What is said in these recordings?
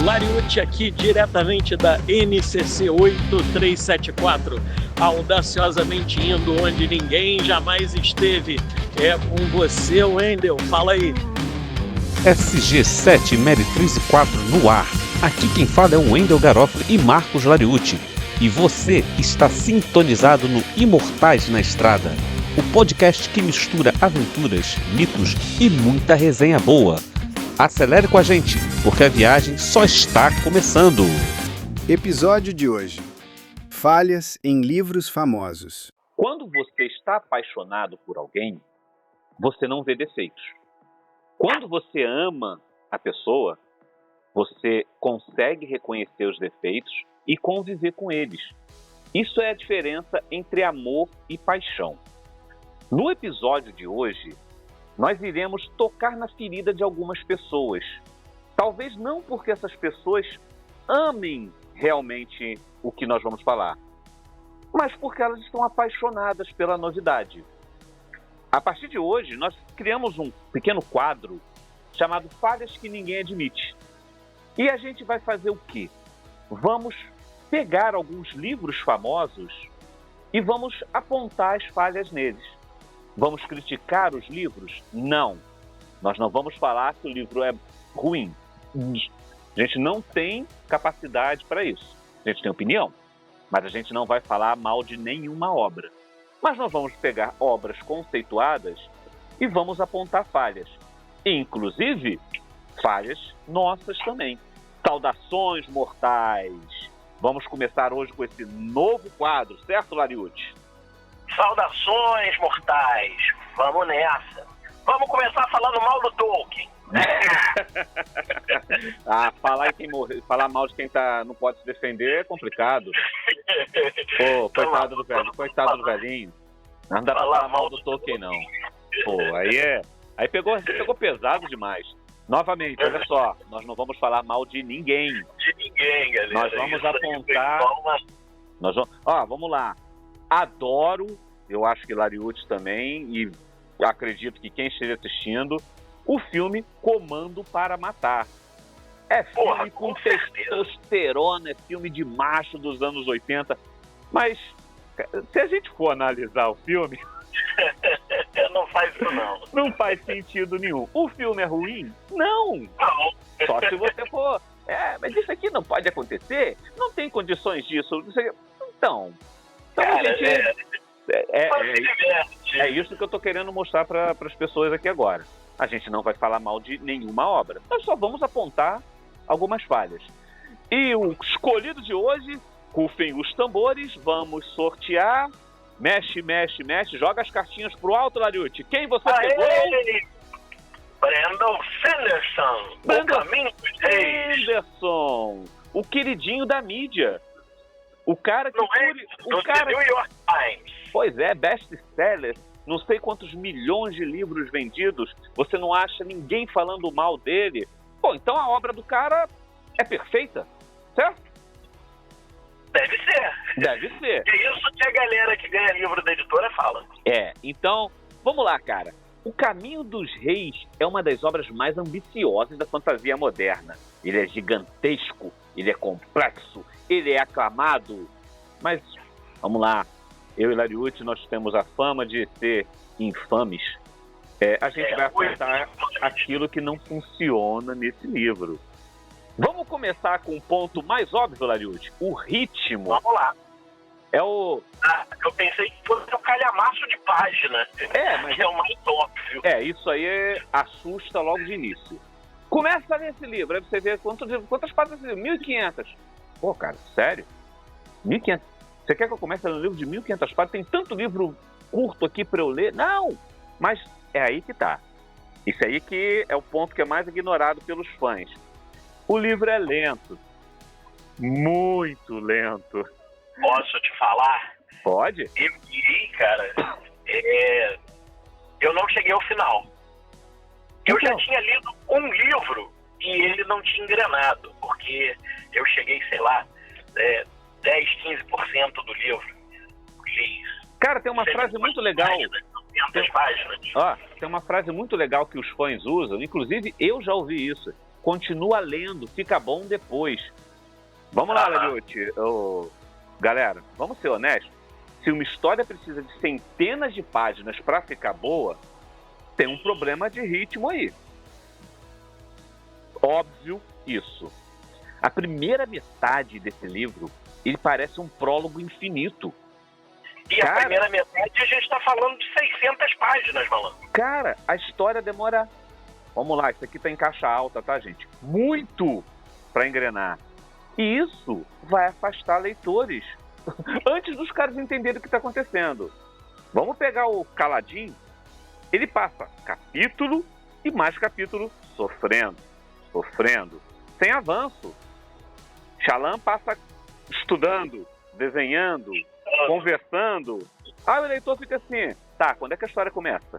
Lariucci aqui diretamente da NCC 8374, audaciosamente indo onde ninguém jamais esteve. É com você, Wendel, fala aí. SG7 Meretriz 4 no ar. Aqui quem fala é o Wendel Garofalo e Marcos Lariucci. E você está sintonizado no Imortais na Estrada, o podcast que mistura aventuras, mitos e muita resenha boa. Acelere com a gente, porque a viagem só está começando. Episódio de hoje: Falhas em livros famosos. Quando você está apaixonado por alguém, você não vê defeitos. Quando você ama a pessoa, você consegue reconhecer os defeitos e conviver com eles. Isso é a diferença entre amor e paixão. No episódio de hoje, nós iremos tocar na ferida de algumas pessoas. Talvez não porque essas pessoas amem realmente o que nós vamos falar, mas porque elas estão apaixonadas pela novidade. A partir de hoje, nós criamos um pequeno quadro chamado Falhas que Ninguém Admite. E a gente vai fazer o quê? Vamos pegar alguns livros famosos e vamos apontar as falhas neles. Vamos criticar os livros? Não. Nós não vamos falar que o livro é ruim. A gente não tem capacidade para isso. A gente tem opinião, mas a gente não vai falar mal de nenhuma obra. Mas nós vamos pegar obras conceituadas e vamos apontar falhas. Inclusive, falhas nossas também. Saudações mortais! Vamos começar hoje com esse novo quadro, certo, Lariucci? Saudações mortais! Vamos nessa! Vamos começar falando mal do Tolkien! Falar mal de quem não pode se defender é complicado. Pô, coitado do velhinho. Não dá pra falar mal do Tolkien, não. Pô, aí pegou pesado demais. Novamente, olha só, nós não vamos falar mal de ninguém. De ninguém, galera. Nós vamos apontar... Vamos lá. Adoro, eu acho que Lariucci também, e acredito que quem esteja assistindo, o filme Comando para Matar. É filme com testosterona, é filme de macho dos anos 80, mas se a gente for analisar o filme... Não faz isso não. Não faz sentido nenhum. O filme é ruim? Não. Só se você for... mas isso aqui não pode acontecer? Não tem condições disso. Então cara, é isso que eu tô querendo mostrar para as pessoas aqui agora. A gente não vai falar mal de nenhuma obra. Nós só vamos apontar algumas falhas. E o escolhido de hoje, rufem os tambores, vamos sortear. Mexe, joga as cartinhas pro alto, Lariucci. Quem você pegou? Brandon Sanderson. Sanderson, o queridinho da mídia. O cara que... New York Times. Pois é, best-seller. Não sei quantos milhões de livros vendidos. Você não acha ninguém falando mal dele? Pô, então a obra do cara é perfeita, certo? Deve ser. É isso que a galera que ganha livro da editora fala. Então, vamos lá, cara. O Caminho dos Reis é uma das obras mais ambiciosas da fantasia moderna. Ele é gigantesco, ele é complexo, ele é aclamado. Mas, vamos lá, eu e Lariucci, nós temos a fama de ser infames. A gente vai apontar aquilo que não funciona nesse livro. Vamos começar com um ponto mais óbvio, Lariucci. O ritmo. Vamos lá. Eu pensei que fosse um calhamaço de página. Mas é o mais óbvio. Isso aí assusta logo de início. Começa nesse livro, aí você vê quantas páginas você viu? 1.500. Pô, cara, sério? 1.500? Você quer que eu comece no livro de 1.500 páginas? Tem tanto livro curto aqui para eu ler? Não! Mas é aí que tá. Isso aí que é o ponto que é mais ignorado pelos fãs. O livro é lento. Muito lento. Posso te falar? Pode? Cara, eu não cheguei ao final. Eu já tinha lido um livro e ele não tinha engrenado, porque eu cheguei, sei lá, 10, 15% do livro. Cara, tem uma frase muito legal. 500 páginas. Tem uma frase muito legal que os fãs usam, inclusive eu já ouvi isso. continua lendo, fica bom depois. Vamos lá, Lariucci. Galera, vamos ser honestos. Se uma história precisa de centenas de páginas para ficar boa, tem um problema de ritmo aí. Óbvio isso. A primeira metade desse livro, ele parece um prólogo infinito. E a primeira metade a gente está falando de 600 páginas, malandro. Cara, a história demora... Vamos lá, isso aqui tá em caixa alta, tá, gente? Muito para engrenar. E isso vai afastar leitores antes dos caras entenderem o que está acontecendo. Vamos pegar o Kaladin. Ele passa capítulo e mais capítulo sofrendo, sem avanço. Shallan passa estudando, desenhando, conversando. Aí o leitor fica assim, tá, quando é que a história começa?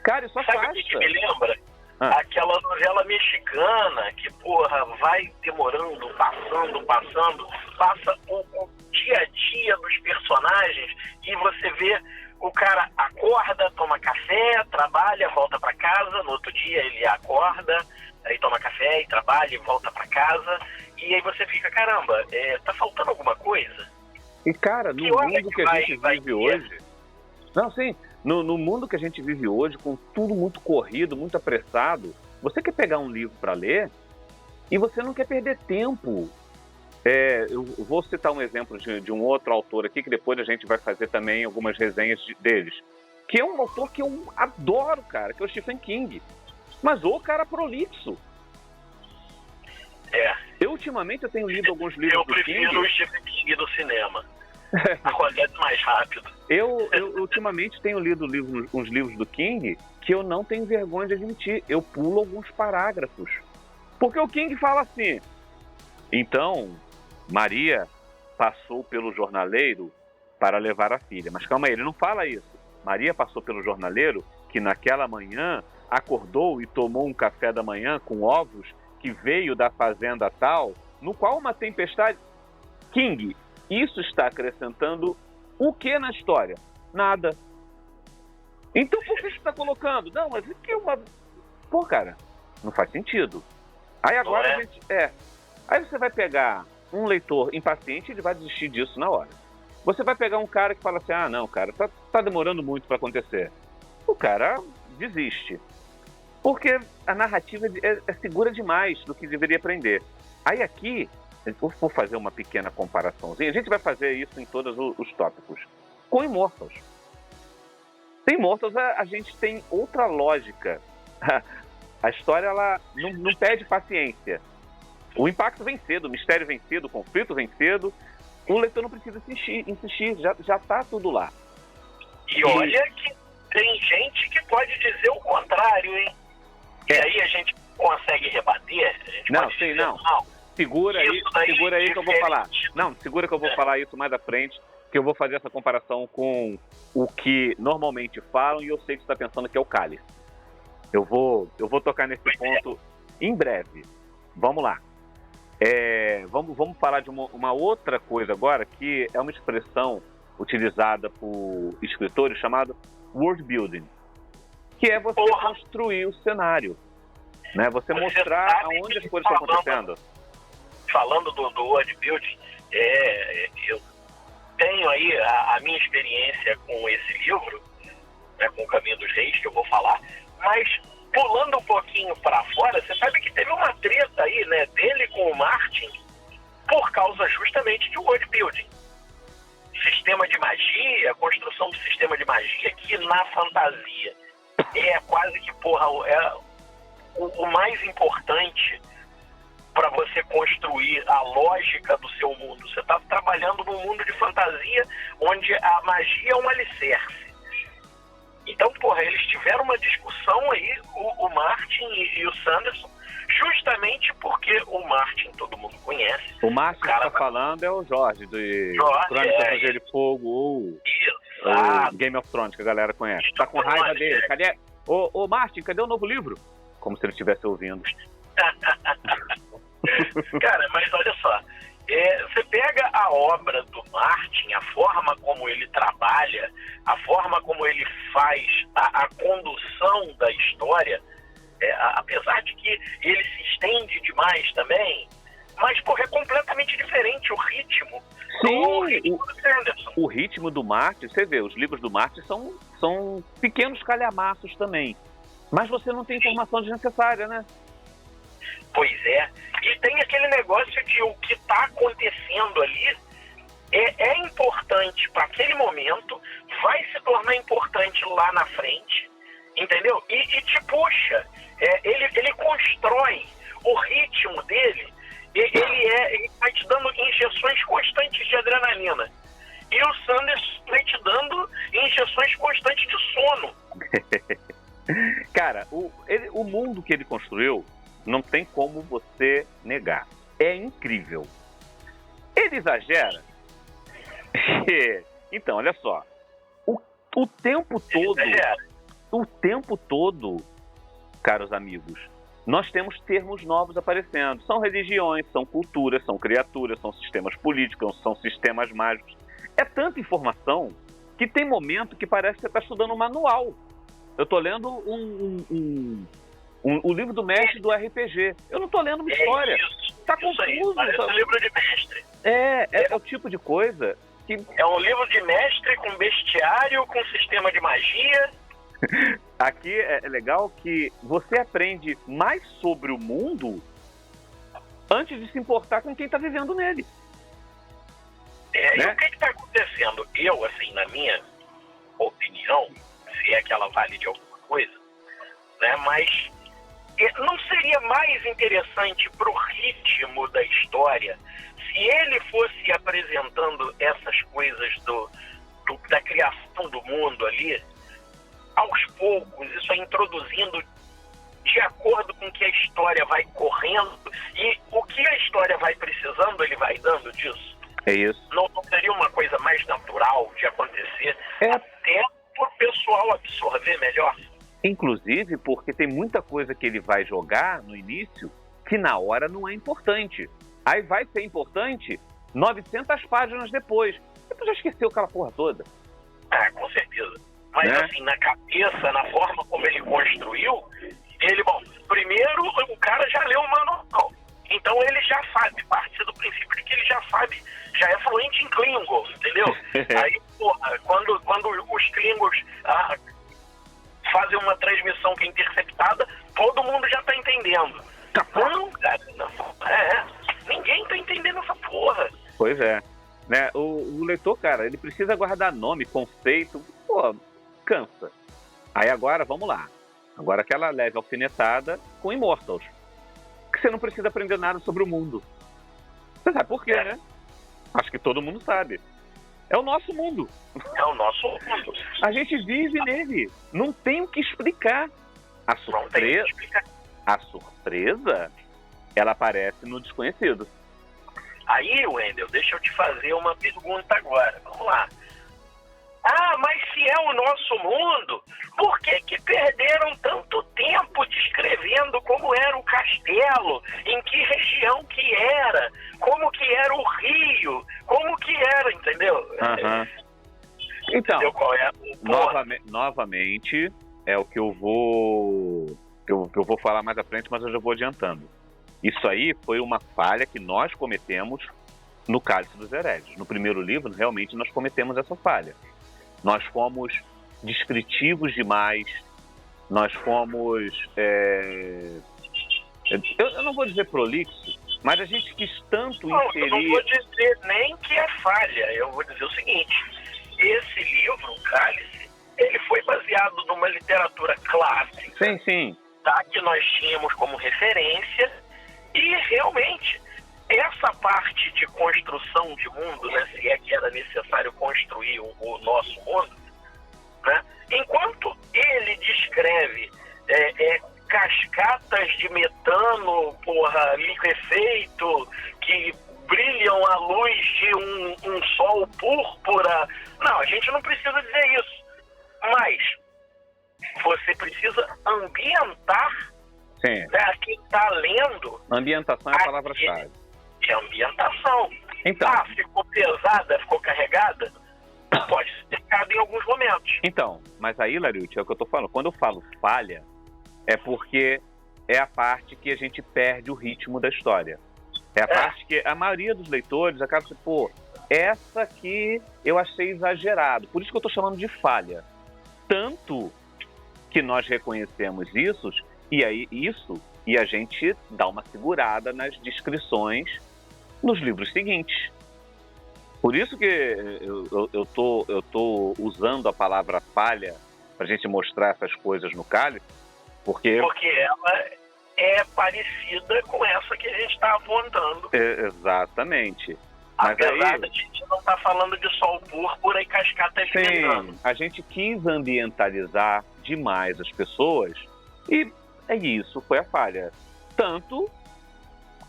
Cara, isso afasta. Sabe o que me lembra? Aquela novela mexicana que, porra, vai demorando, passando, passa o dia a dia dos personagens e você vê o cara acorda, toma café, trabalha, volta pra casa, no outro dia ele acorda, aí toma café e trabalha e volta pra casa, e aí você fica, caramba, tá faltando alguma coisa? E cara, no mundo que a gente vive hoje... Não, sim, no mundo que a gente vive hoje, com tudo muito corrido, muito apressado, você quer pegar um livro para ler e você não quer perder tempo. Eu vou citar um exemplo de um outro autor aqui, que depois a gente vai fazer também algumas resenhas deles, que é um autor que eu adoro, cara, que é o Stephen King. Mas o cara prolixo. Eu ultimamente eu tenho lido alguns livros do King. Eu prefiro o Stephen King do cinema. Acontece mais rápido. Eu ultimamente tenho lido uns livros do King que eu não tenho vergonha de admitir. Eu pulo alguns parágrafos. Porque o King fala assim: então, Maria passou pelo jornaleiro para levar a filha. Mas calma aí, ele não fala isso. Maria passou pelo jornaleiro que naquela manhã acordou e tomou um café da manhã com ovos que veio da fazenda tal, no qual uma tempestade... King, isso está acrescentando o que na história? Nada. Então por que você está colocando? Não, mas que uma... Pô, cara, não faz sentido. Aí agora a gente... Aí você vai pegar um leitor impaciente e ele vai desistir disso na hora. Você vai pegar um cara que fala assim, ah, não, cara, tá demorando muito para acontecer. O cara desiste. Porque a narrativa é segura demais do que deveria aprender. Aí aqui, vou fazer uma pequena comparaçãozinha. A gente vai fazer isso em todos os tópicos. Com Immortals. Sem Immortals, a gente tem outra lógica. A história, ela não pede paciência. O impacto vem cedo, o mistério vem cedo, o conflito vem cedo. O leitor não precisa insistir, já tá tudo lá. E olha que tem gente que pode dizer o contrário, hein? E aí a gente consegue rebater? Não. Segura aí que eu vou falar. Não, segura que eu vou falar isso mais à frente, que eu vou fazer essa comparação com o que normalmente falam e eu sei que você está pensando que é o cálice. Eu vou tocar nesse ponto em breve. Vamos lá. Vamos falar de uma outra coisa agora, que é uma expressão utilizada por escritores chamada world building, que é você construir o cenário, né? Você mostrar aonde as coisas estão acontecendo. Falando do world building, eu tenho aí a minha experiência com esse livro, né, com o Caminho dos Reis, que eu vou falar, mas pulando um pouquinho para fora, você sabe que teve uma treta aí, né, dele com o Martin, por causa justamente de world building. Sistema de magia, construção do sistema de magia, que na fantasia é quase que, o mais importante para você construir a lógica do seu mundo. Você está trabalhando num mundo de fantasia onde a magia é um alicerce. Então, eles tiveram uma discussão aí, o Martin e o Sanderson, justamente porque o Martin todo mundo conhece. O Martin que está falando é o Jorge, do Crônicas do Gelo e Fogo, ou Game of Thrones, que a galera conhece. Está com raiva dele. Cadê? Ô Martin, cadê o novo livro? Como se ele estivesse ouvindo. Cara, mas olha só, você pega a obra do Martin, a forma como ele trabalha, a forma como ele faz a condução da história, apesar de que ele se estende demais também, mas, porra, é completamente diferente o ritmo. O ritmo do Sanderson. O ritmo do Martin, você vê, os livros do Martin são pequenos calhamaços também. Mas você não tem informação desnecessária, né? Pois é. E tem aquele negócio de o que está acontecendo ali é importante para aquele momento, vai se tornar importante lá na frente, entendeu? E te puxa. Ele constrói o ritmo dele. Ele vai te dando injeções constantes de adrenalina. E o Sanderson vai te dando injeções constantes de sono. Cara, o mundo que ele construiu não tem como você negar. É incrível. Ele exagera? Então, olha só. O tempo todo, caros amigos, nós temos termos novos aparecendo. São religiões, são culturas, são criaturas, são sistemas políticos, são sistemas mágicos. É tanta informação que tem momento que parece que você está estudando um manual. Eu estou lendo o livro do mestre do RPG. Eu não estou lendo uma história. Está confuso. Parece um livro de mestre. É o tipo de coisa que... É um livro de mestre com bestiário, com sistema de magia. Aqui é legal que você aprende mais sobre o mundo antes de se importar com quem está vivendo nele. E o que está acontecendo? Eu, assim, na minha opinião, se é que ela vale de alguma coisa, né? Mas não seria mais interessante para o ritmo da história se ele fosse apresentando essas coisas da criação do mundo ali, aos poucos, isso é introduzindo de acordo com que a história vai correndo, e o que a história vai precisando, ele vai dando disso. É isso. Não seria uma coisa mais natural de acontecer, até para o pessoal absorver melhor? Inclusive porque tem muita coisa que ele vai jogar no início que na hora não é importante. Aí vai ser importante 900 páginas depois. Você já esqueceu aquela porra toda? Com certeza. Mas assim, na cabeça, na forma como ele construiu, primeiro o cara já leu o manual. Então ele já sabe, parte do princípio de que ele já sabe, já é fluente em Klingon, entendeu? Aí, porra, quando os Klingons fazem uma transmissão que é interceptada, todo mundo já tá entendendo. Não, cara, não. Ninguém tá entendendo essa porra. Pois é. Né? O leitor, cara, ele precisa guardar nome, conceito, pô, cansa. Aí agora, vamos lá. Agora aquela leve alfinetada com Immortals. Que você não precisa aprender nada sobre o mundo. Você sabe por quê, né? Acho que todo mundo sabe. É o nosso mundo. É o nosso mundo. A gente vive nele. Não tem o que explicar. A surpresa, ela aparece no desconhecido. Aí, Wendel, deixa eu te fazer uma pergunta agora. Vamos lá. Mas se é o nosso mundo, por que perderam tanto tempo descrevendo como era o castelo, em que região que era, como que era o rio, como que era, entendeu? Então, entendeu qual é? Novamente, é o que eu vou falar mais à frente, mas eu já vou adiantando. Isso aí foi uma falha que nós cometemos no Cálice dos Hereges. No primeiro livro, realmente, nós cometemos essa falha. Nós fomos descritivos demais, nós fomos... Eu não vou dizer prolixo, mas a gente quis tanto inserir... Eu não vou dizer nem que é falha, eu vou dizer o seguinte: esse livro, o Cálice, ele foi baseado numa literatura clássica. Sim. Tá, que nós tínhamos como referência, e realmente essa parte de construção de mundo, né, se é que era necessário construir o nosso mundo, né, enquanto ele descreve cascatas de metano, liquefeito, que brilham à luz de um sol púrpura, não, a gente não precisa dizer isso, mas você precisa ambientar. Sim. Quem está lendo... Ambientação é a palavra-chave. É ambientação. Então. Ficou pesada, ficou carregada? Pode ser carregada em alguns momentos. Então, mas aí, Lariucci, é o que eu tô falando. Quando eu falo falha, é porque é a parte que a gente perde o ritmo da história. É a parte que a maioria dos leitores acaba assim, pô, essa aqui eu achei exagerado. Por isso que eu estou chamando de falha. Tanto que nós reconhecemos isso e a gente dá uma segurada nas descrições nos livros seguintes. Por isso que eu tô usando a palavra falha para a gente mostrar essas coisas no cálice, porque ela é parecida com essa que a gente está apontando. Exatamente. Mas apesar da gente não estar falando de sol púrpura e cascata esquentando. A gente quis ambientalizar demais as pessoas e isso foi a falha. Tanto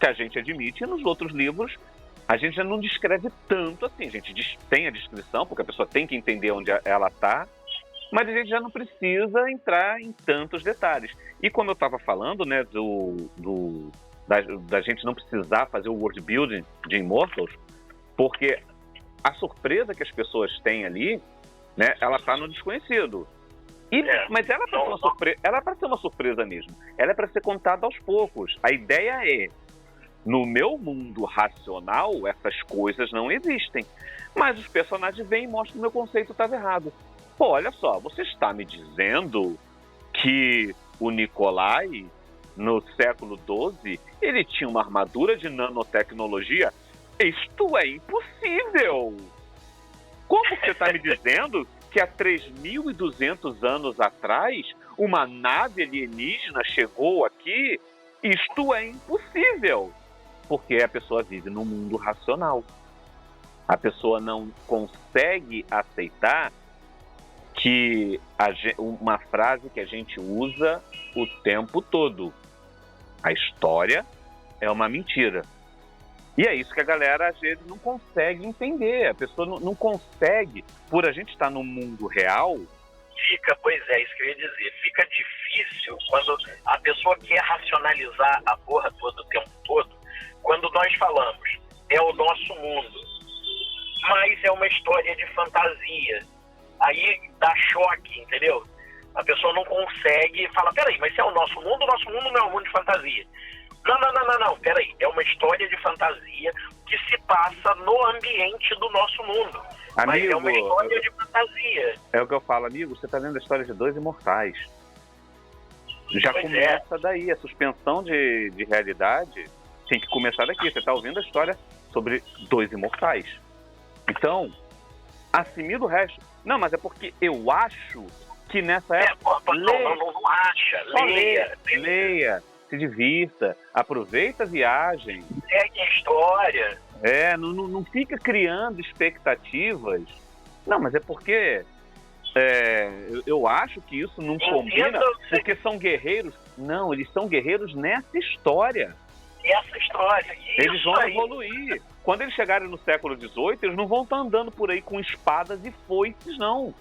que a gente admite nos outros livros a gente já não descreve tanto assim. A gente tem a descrição, porque a pessoa tem que entender onde ela está, mas a gente já não precisa entrar em tantos detalhes. E como eu estava falando, né, da gente não precisar fazer o world building de Immortals, porque a surpresa que as pessoas têm ali, né, ela está no desconhecido. Mas ela é para ser uma surpresa mesmo. Ela é para ser contada aos poucos. A ideia é, no meu mundo racional, essas coisas não existem. Mas os personagens vêm e mostram que o meu conceito estava errado. Pô, olha só, você está me dizendo que o Nikolai, no século XII, ele tinha uma armadura de nanotecnologia? Isto é impossível! Como você está me dizendo que há 3.200 anos atrás uma nave alienígena chegou aqui? Isto é impossível! Porque a pessoa vive num mundo racional. A pessoa não consegue aceitar que uma frase que a gente usa o tempo todo: a história é uma mentira. E é isso que a galera às vezes não consegue entender. A pessoa não consegue, por a gente estar no mundo real. Pois é, isso que eu ia dizer. Fica difícil quando a pessoa quer racionalizar a porra toda o tempo todo. Quando nós falamos, é o nosso mundo, mas é uma história de fantasia. Aí dá choque, entendeu? A pessoa não consegue falar, peraí, mas se é o nosso mundo não é um mundo de fantasia. Não, peraí, é uma história de fantasia que se passa no ambiente do nosso mundo. Amigo, mas é uma história de fantasia. É o que eu falo, amigo, você está lendo a história de dois imortais. Já começa daí, a suspensão de realidade tem que começar daqui. Você está ouvindo a história sobre dois imortais. Então, assimila o resto. Não, mas é porque eu acho que nessa época... Não acha. Leia, se divirta, aproveita a viagem. Segue a história. Não fica criando expectativas. Não, mas é porque... eu acho que isso não combina, porque são guerreiros. Não, eles são guerreiros nessa história. Eles vão evoluir. Quando eles chegarem no século XVIII, eles não vão estar andando por aí com espadas e foices, não.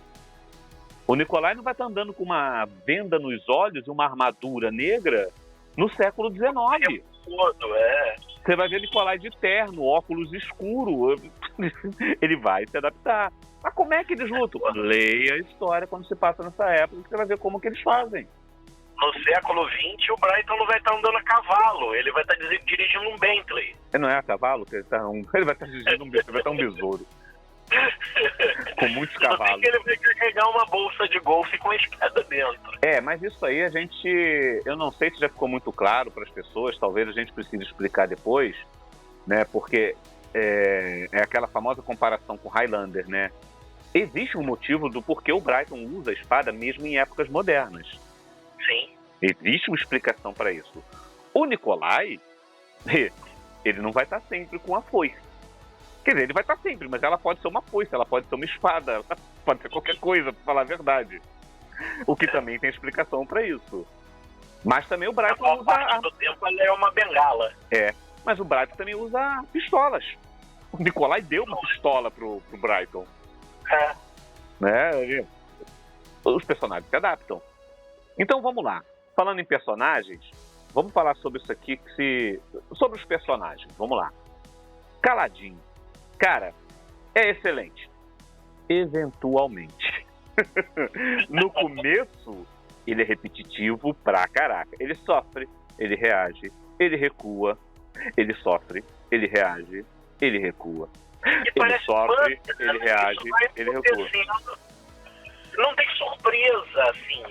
O Nikolai não vai estar andando com uma venda nos olhos e uma armadura negra no século XIX. Você vai ver Nikolai de terno, óculos escuros. Ele vai se adaptar. Mas como é que eles lutam? Leia a história quando se passa nessa época, que você vai ver como que eles fazem. No século XX, o Brighton não vai estar andando a cavalo, ele vai estar dirigindo um Bentley. Não é a cavalo? Ele vai estar dirigindo um Bentley, vai estar um besouro. Com muitos cavalos. Ele vai carregar uma bolsa de golfe com a espada dentro. Mas isso aí eu não sei se já ficou muito claro para as pessoas, talvez a gente precise explicar depois, né? Porque é aquela famosa comparação com Highlander, né? Existe um motivo do porquê o Brighton usa a espada mesmo em épocas modernas. Sim. Existe uma explicação para isso. O Nikolai, ele não vai estar sempre com a foice. Quer dizer, ele vai estar sempre, mas ela pode ser uma foice, ela pode ser uma espada, ela pode ser qualquer coisa, para falar a verdade. O que também tem explicação para isso. Mas também o Brighton usa... parte do tempo ela é uma bengala. Mas o Brighton também usa pistolas. O Nikolai deu uma pistola pro Brighton. Né? Os personagens se adaptam. Então vamos lá. Falando em personagens, vamos falar sobre isso aqui, sobre os personagens. Vamos lá. Kaladin. Cara, é excelente. Eventualmente. No começo, ele é repetitivo pra caraca. Ele sofre ele reage, ele recua, ele sofre, ele reage, ele recua. Ele sofre, ele reage, ele recua. Não tem surpresa, assim.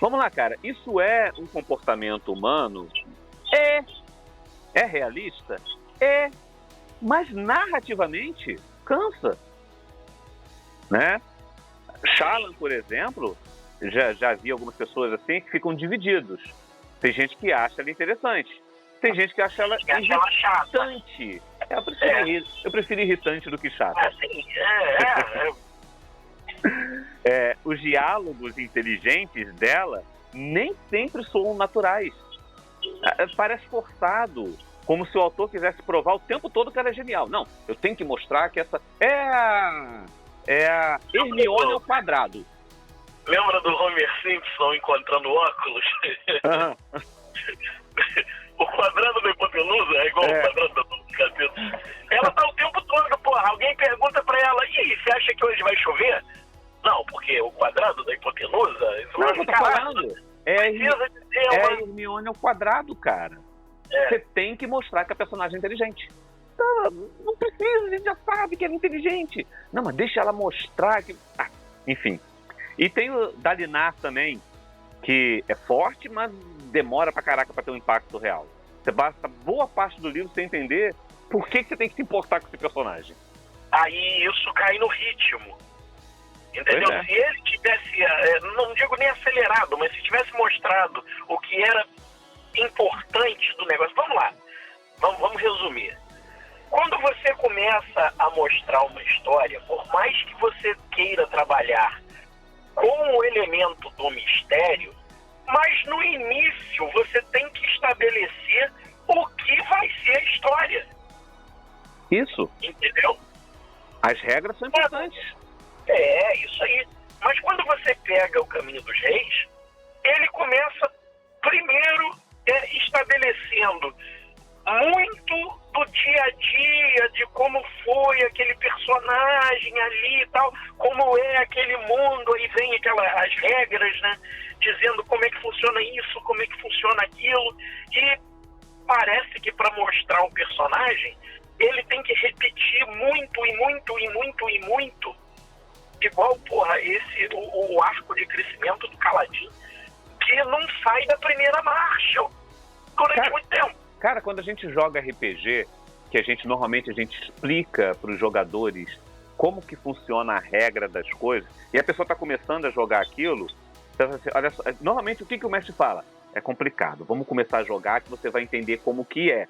Vamos lá, cara. Isso é um comportamento humano? É realista? Mas narrativamente cansa, né? Shyamalan, por exemplo, já vi algumas pessoas assim que ficam divididos. Tem gente que acha ela interessante, tem gente que acha ela irritante. Eu prefiro irritante do que chata. Os diálogos inteligentes dela nem sempre soam naturais. Parece forçado, como se o autor quisesse provar o tempo todo que ela é genial. Não, eu tenho que mostrar que essa é a Hermione ao quadrado. Lembra do Homer Simpson encontrando óculos? O quadrado da hipotenusa é igual ao quadrado da capeta. Ela tá o tempo todo, porra. Alguém pergunta pra ela, e aí, você acha que hoje vai chover? Não, porque o quadrado da hipotenusa... Não, eu tô falando. É a Hermione ao quadrado, cara. Você tem que mostrar que a personagem é inteligente. Não precisa, a gente já sabe que ela é inteligente. Não, mas deixa ela mostrar que... enfim. E tem o Dalinar também, que é forte, mas demora pra caraca pra ter um impacto real. Você basta boa parte do livro você entender por que você tem que se importar com esse personagem. Aí isso cai no ritmo. Entendeu? Se ele tivesse, não digo nem acelerado, mas se tivesse mostrado o que era importante do negócio. Vamos lá, vamos resumir. Quando você começa a mostrar uma história, por mais que você queira trabalhar com o elemento do mistério, mas no início você tem que estabelecer o que vai ser a história. Isso. Entendeu? As regras são importantes. Isso aí. Mas quando você pega o Caminho dos Reis, ele começa primeiro estabelecendo muito do dia a dia, de como foi aquele personagem ali e tal, como é aquele mundo, aí vem as regras, né, dizendo como é que funciona isso, como é que funciona aquilo, e parece que para mostrar o personagem, ele tem que repetir muito e muito e muito e muito, igual, porra, o arco de crescimento do Kaladin, que não sai da primeira marcha durante muito tempo. Cara, quando a gente joga RPG, que normalmente a gente explica para os jogadores como que funciona a regra das coisas, e a pessoa está começando a jogar aquilo, então, assim, olha só, normalmente o que o mestre fala? É complicado, vamos começar a jogar que você vai entender como que é.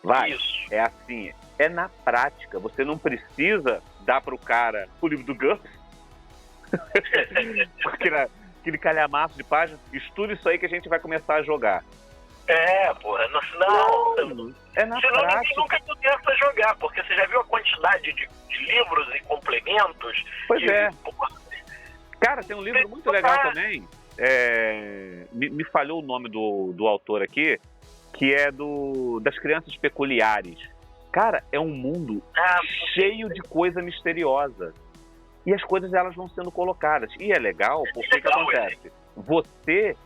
Vai, Isso. É assim, é na prática, você não precisa dar para o cara o livro do GURPS, aquele calhamaço de páginas, estuda isso aí que a gente vai começar a jogar. Porra, não, é na senão prática. ninguém nunca começa a jogar, porque você já viu a quantidade de livros e complementos. Pois porra, cara, tem um livro muito legal também, me falhou o nome do autor aqui, que é das Crianças Peculiares. Cara, é um mundo cheio de coisa misteriosa. E as coisas elas vão sendo colocadas. E é legal, porque o que acontece? Você,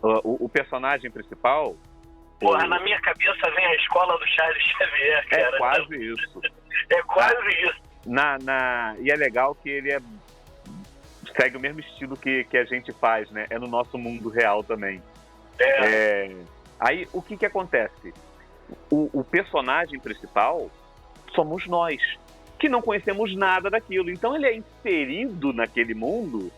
o personagem principal... Porra, na minha cabeça vem a escola do Charles Xavier, cara. É quase isso. É quase isso. E é legal que ele segue o mesmo estilo que a gente faz, né? É no nosso mundo real também. Aí, o que acontece? O personagem principal somos nós, que não conhecemos nada daquilo. Então, ele é inserido naquele mundo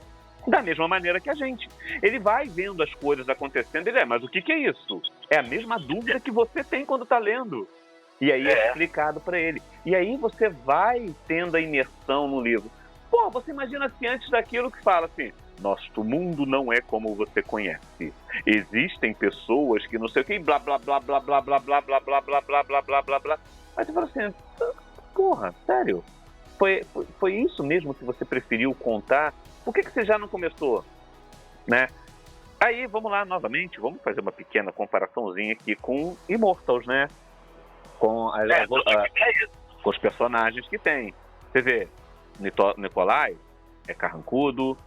da mesma maneira que a gente. Ele vai vendo as coisas acontecendo, mas o que é isso? É a mesma dúvida que você tem quando está lendo. E aí é explicado para ele. E aí você vai tendo a imersão no livro. Pô, você imagina assim, antes daquilo que fala assim, nosso mundo não é como você conhece. Existem pessoas que não sei o que, blá, blá, blá, blá, blá, blá, blá, blá, blá, blá, blá, blá, blá, blá, blá. Aí você fala assim, porra, sério? Foi isso mesmo que você preferiu contar? Por que você já não começou? Né? Aí, vamos lá novamente, vamos fazer uma pequena comparaçãozinha aqui com Immortals, né? Com os personagens que tem. Você vê, Nikolai é carrancudo,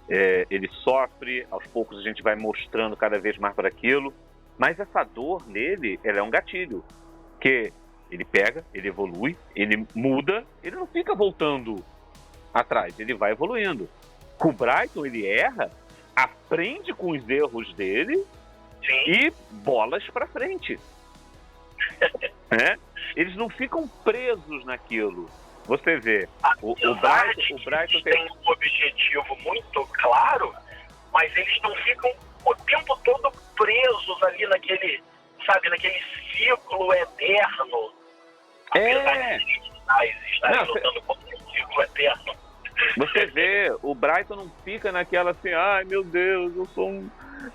ele sofre, aos poucos a gente vai mostrando cada vez mais para aquilo, mas essa dor nele, ela é um gatilho, que ele pega, ele evolui, ele muda, ele não fica voltando atrás, ele vai evoluindo. O Brighton, ele erra, aprende com os erros dele e bolas para frente. Eles não ficam presos naquilo. Você vê, o Brighton tem um objetivo muito claro, mas eles não ficam o tempo todo presos ali naquele ciclo eterno. Apesar de estarem lutando contra um ciclo eterno. Você vê, o Brighton não fica naquela assim, ai meu Deus,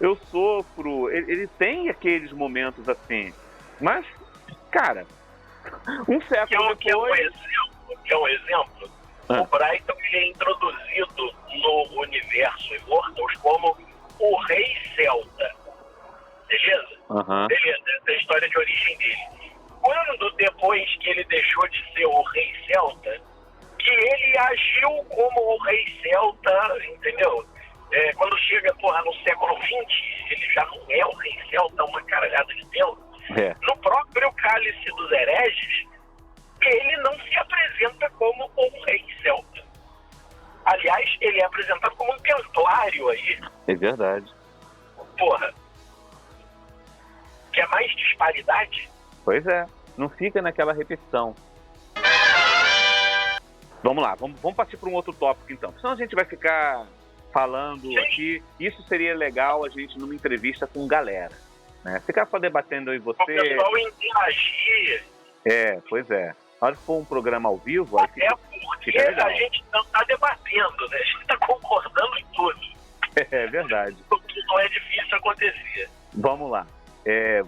eu sofro. Ele tem aqueles momentos assim, mas, cara, um século depois... Que é um exemplo, o Brighton é introduzido no universo Immortals como o rei celta, beleza? Beleza, essa é a história de origem dele. Quando, depois que ele deixou de ser o rei celta, que ele agiu como o rei celta, entendeu? Quando chega, no século XX, ele já não é o rei celta, uma caralhada de tempo. No próprio Cálice dos Hereges, ele não se apresenta como um rei celta. Aliás, ele é apresentado como um templário aí. É verdade. Porra. Quer mais disparidade? Pois é. Não fica naquela repetição. Vamos lá. Vamos partir para um outro tópico, então. Senão a gente vai ficar falando aqui. Isso seria legal a gente numa entrevista com galera, né? Ficar só debatendo aí você... O pessoal interagir. Pois é. Na hora que for um programa ao vivo, aí fica legal. A gente não está debatendo, né? A gente está concordando em tudo. É verdade. O que não é difícil acontecer. Vamos lá.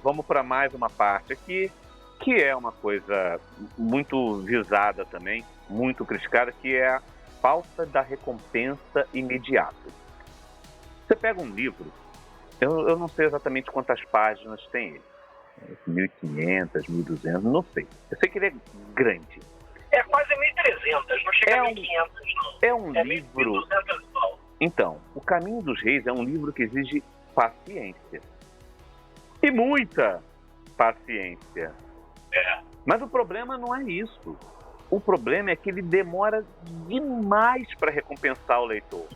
Vamos para mais uma parte aqui, que é uma coisa muito visada também, muito criticada, que é a falta da recompensa imediata. Você pega um livro, eu não sei exatamente quantas páginas tem ele. 1.500, 1.200, não sei. Eu sei que ele é grande. É quase 1.300, não chega a 1.500 não. É um livro... 1.200. Então, O Caminho dos Reis é um livro que exige paciência. E muita paciência. Mas o problema não é isso. O problema é que ele demora demais para recompensar o leitor.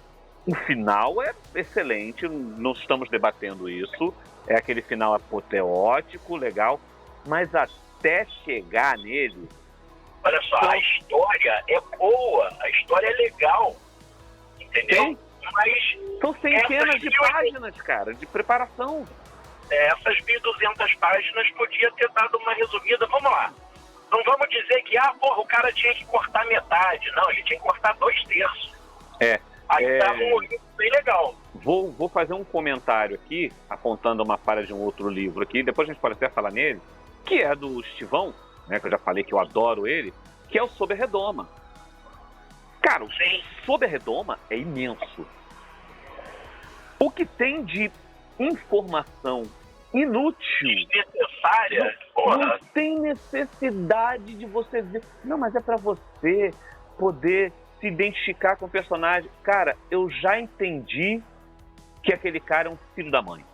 O final é excelente, não estamos debatendo isso. É aquele final apoteótico, legal, mas até chegar nele... Olha só, a história é boa, a história é legal, entendeu? Mas são centenas de páginas, cara, de preparação. Essas 1.200 páginas podia ter dado uma resumida. Vamos lá, não vamos dizer que o cara tinha que cortar metade. Não, ele tinha que cortar 2/3. Aí tá bem legal. Vou fazer um comentário aqui, apontando uma falha de um outro livro aqui, depois a gente pode até falar nele, que é do Estivão, né, que eu já falei que eu adoro ele, que é o Sob a Redoma. Cara, o Sob a Redoma é imenso. O que tem de informação inútil, desnecessária, não tem necessidade de você ver. Não, mas é pra você poder se identificar com o personagem. Cara, eu já entendi que aquele cara é um filho da mãe.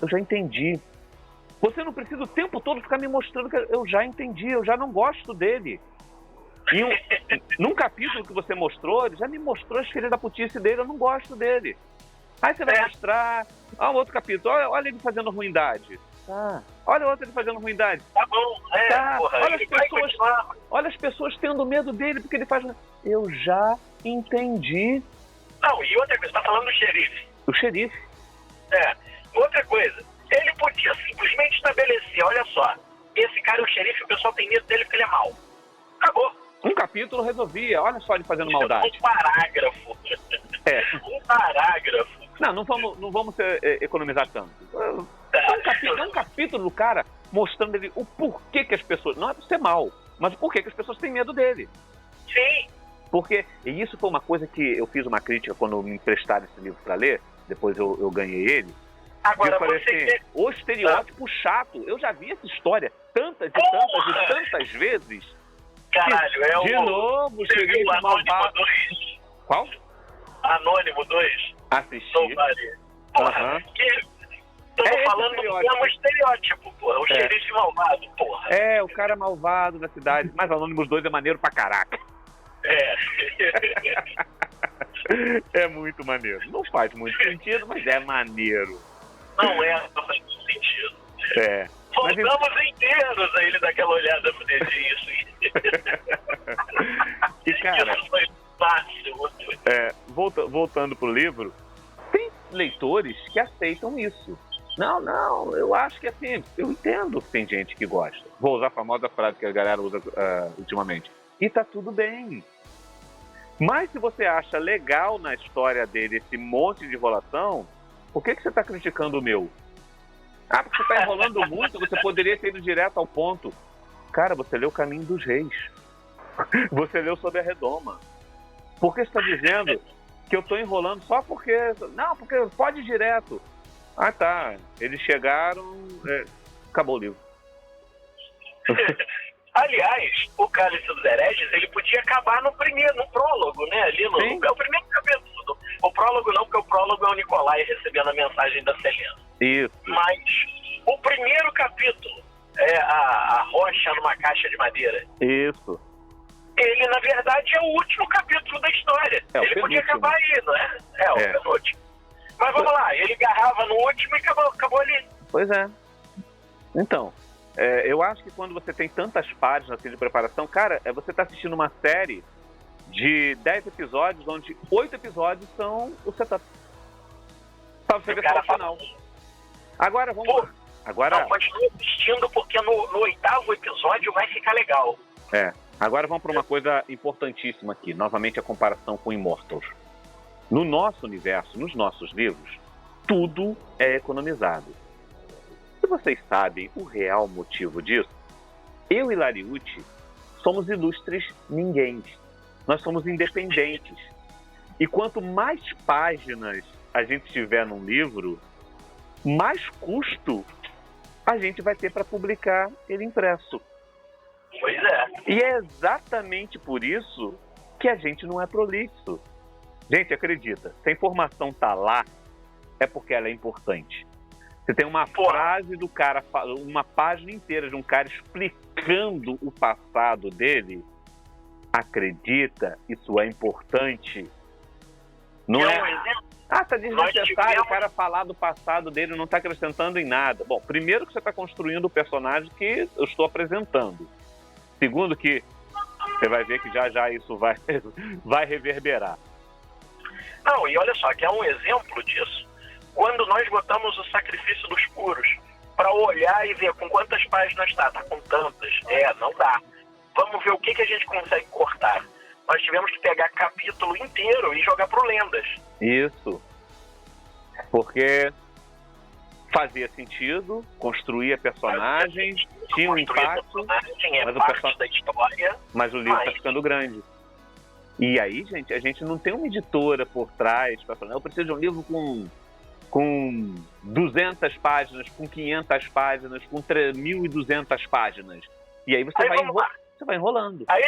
Eu já entendi. Você não precisa o tempo todo ficar me mostrando que eu já entendi, eu já não gosto dele. Num capítulo que você mostrou, ele já me mostrou as filhas da putice dele, eu não gosto dele. Aí você vai mostrar, outro capítulo, olha ele fazendo ruindade. Olha outro ele fazendo ruindade. Tá bom, porra, olha as pessoas tendo medo dele porque ele faz... Eu já entendi. Não, e outra coisa, você tá falando do xerife. O xerife. Outra coisa, ele podia simplesmente estabelecer, olha só, esse cara é o xerife, o pessoal tem medo dele porque ele é mau. Acabou. Um capítulo resolvia, olha só ele fazendo maldade. Um parágrafo. Um parágrafo. Não vamos economizar tanto. Um capítulo do cara mostrando ele o porquê que as pessoas... Não é por ser mal, mas o porquê que as pessoas têm medo dele. Sim. Porque, e isso foi uma coisa que eu fiz uma crítica quando me emprestaram esse livro para ler, depois eu ganhei ele. Agora, eu falei assim, o estereótipo chato, eu já vi essa história tantas e tantas e tantas vezes. Caralho, é o... De novo, cheguei o Anônimo malvado. 2. Qual? Anônimo 2. Assistir. Não vale. Porra, Aham. estamos É falando do estereótipo. mesmo estereótipo, porra. O xerife malvado, porra. É, o cara malvado da cidade. Mas Anônimos 2 é maneiro pra caraca. É. É muito maneiro. Não faz muito sentido, mas é maneiro. Não faz muito sentido. É. Mas Voltamos inteiros a ele dar aquela olhada pro dedinho, assim. E, cara, Isso foi fácil. voltando pro livro, tem leitores que aceitam isso. Não, eu acho que assim, eu entendo que tem gente que gosta. Vou usar a famosa frase que a galera usa ultimamente. E tá tudo bem. Mas se você acha legal na história dele esse monte de enrolação, por que você tá criticando o meu? Ah, porque você tá enrolando muito, você poderia ter ido direto ao ponto. Cara, você leu O Caminho dos Reis. Você leu Sob a Redoma. Por que você tá dizendo que eu tô enrolando só porque... Não, porque pode ir direto. Ah, tá. Eles chegaram... acabou o livro. Aliás, o Cálice dos Hereges, ele podia acabar no prólogo, né? Ali no Sim. é o primeiro capítulo. O prólogo não, porque o prólogo é o Nicolai recebendo a mensagem da Selena. Isso. Mas o primeiro capítulo é a rocha numa caixa de madeira. Isso. Ele, na verdade, é o último capítulo da história. É o Ele podia penúltimo. acabar aí, não é? É o É. penúltimo. Mas vamos lá, ele agarrava no último e acabou ali. Pois é. Então, eu acho que quando você tem tantas páginas assim, de preparação, cara, você tá assistindo uma série de 10 episódios, onde 8 episódios são o setup. Pra você O ver cara só o final. Agora, vamos Pô, lá. Agora, Não, continua assistindo, porque no 8º episódio vai ficar legal. agora vamos para uma coisa importantíssima aqui. Novamente a comparação com Immortals. No nosso universo, nos nossos livros, tudo é economizado. Se vocês sabem o real motivo disso, eu e Lariucci somos ilustres ninguém. Nós somos independentes. E quanto mais páginas a gente tiver num livro, mais custo a gente vai ter para publicar ele impresso. Pois é. E é exatamente por isso que a gente não é prolixo. Gente, acredita, se a informação tá lá, é porque ela é importante. Você tem uma frase do cara, uma página inteira de um cara explicando o passado dele, acredita, isso é importante. Não É é? um exemplo. Ah, tá desnecessário tivemos- o cara falar do passado dele, não tá acrescentando em nada. Bom, primeiro que você tá construindo o personagem que eu estou apresentando. Segundo que você vai ver que já isso vai reverberar. Não, e olha só, que é um exemplo disso. Quando nós botamos o Sacrifício dos Puros para olhar e ver com quantas páginas tá com tantas. Não dá. Vamos ver o que a gente consegue cortar. Nós tivemos que pegar capítulo inteiro e jogar pro Lendas. Isso. Porque fazia sentido, construía personagens, tinha um impacto, Personagem, mas o parte da história. mas o livro tá Mas- ficando grande. E aí, gente, a gente não tem uma editora por trás para falar, eu preciso de um livro com 200 páginas, com 500 páginas, com 1.200 páginas. E aí você Aí vai vamos lá. enrolando. A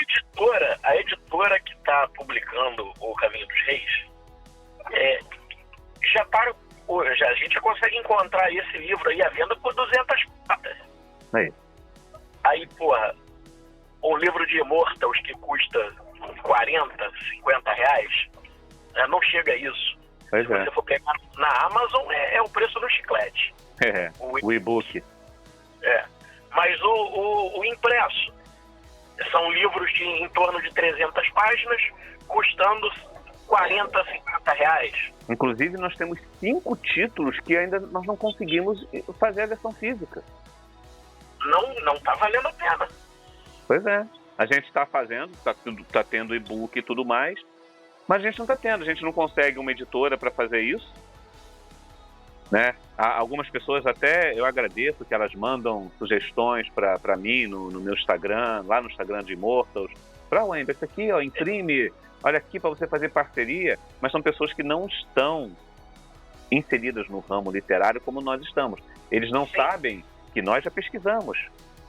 editora que está publicando O Caminho dos Reis, a gente já consegue encontrar esse livro aí à venda por 200 patas. Aí, porra, um livro de Immortals que custa 40, 50 reais, não chega a isso. Pois Se você for pegar na Amazon, é o preço do chiclete. O e-book. Mas o impresso são livros de em torno de 300 páginas, custando 40, 50 reais. Inclusive, nós temos 5 títulos que ainda nós não conseguimos fazer a versão física. Não tá valendo a pena. Pois é. A gente está fazendo, tá tendo e-book e tudo mais, mas a gente não está tendo. A gente não consegue uma editora para fazer isso. Né? Algumas pessoas até, eu agradeço que elas mandam sugestões para mim no meu Instagram, lá no Instagram de Immortals. Wendel, isso aqui, ó, imprime, olha aqui para você fazer parceria. Mas são pessoas que não estão inseridas no ramo literário como nós estamos. Eles não sabem que nós já pesquisamos,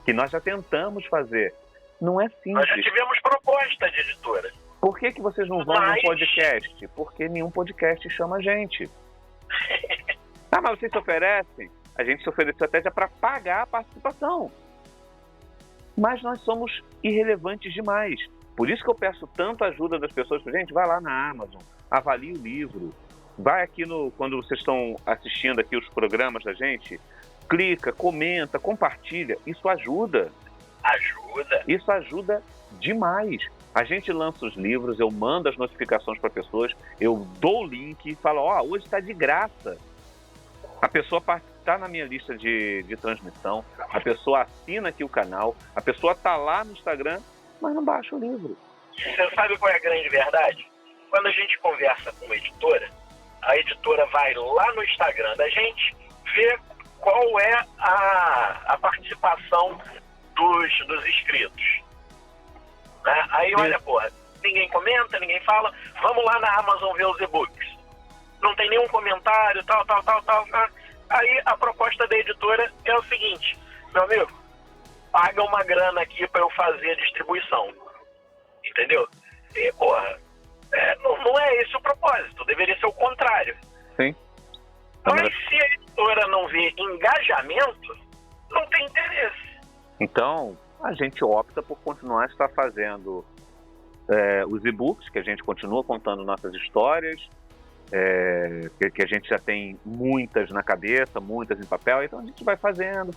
que nós já tentamos fazer. Não é Nós já simples. tivemos proposta de editora. Por que vocês não vão num podcast? Porque nenhum podcast chama a gente. Ah, mas vocês se oferecem? A gente se ofereceu até já para pagar a participação. Mas nós somos irrelevantes demais. Por isso que eu peço tanto ajuda das pessoas. Gente, vai lá na Amazon, avalie o livro. Vai aqui quando vocês estão assistindo aqui os programas da gente, clica, comenta, compartilha. Isso ajuda. Isso ajuda demais. A gente lança os livros, eu mando as notificações para pessoas, eu dou o link e falo, hoje está de graça. A pessoa está na minha lista de transmissão, a pessoa assina aqui o canal, a pessoa está lá no Instagram, mas não baixa o livro. Você sabe qual é a grande verdade? Quando a gente conversa com uma editora, a editora vai lá no Instagram da gente, ver qual é a participação dos inscritos. Né? Aí olha, porra, ninguém comenta, ninguém fala, vamos lá na Amazon ver os e-books. Não tem nenhum comentário, tal. Aí a proposta da editora é o seguinte, meu amigo, paga uma grana aqui para eu fazer a distribuição. Entendeu? E, porra, não é esse o propósito, deveria ser o contrário. Sim. Mas se a editora não vê engajamento, não tem interesse. Então, a gente opta por continuar a estar fazendo os e-books, que a gente continua contando nossas histórias, que a gente já tem muitas na cabeça, muitas em papel, então a gente vai fazendo.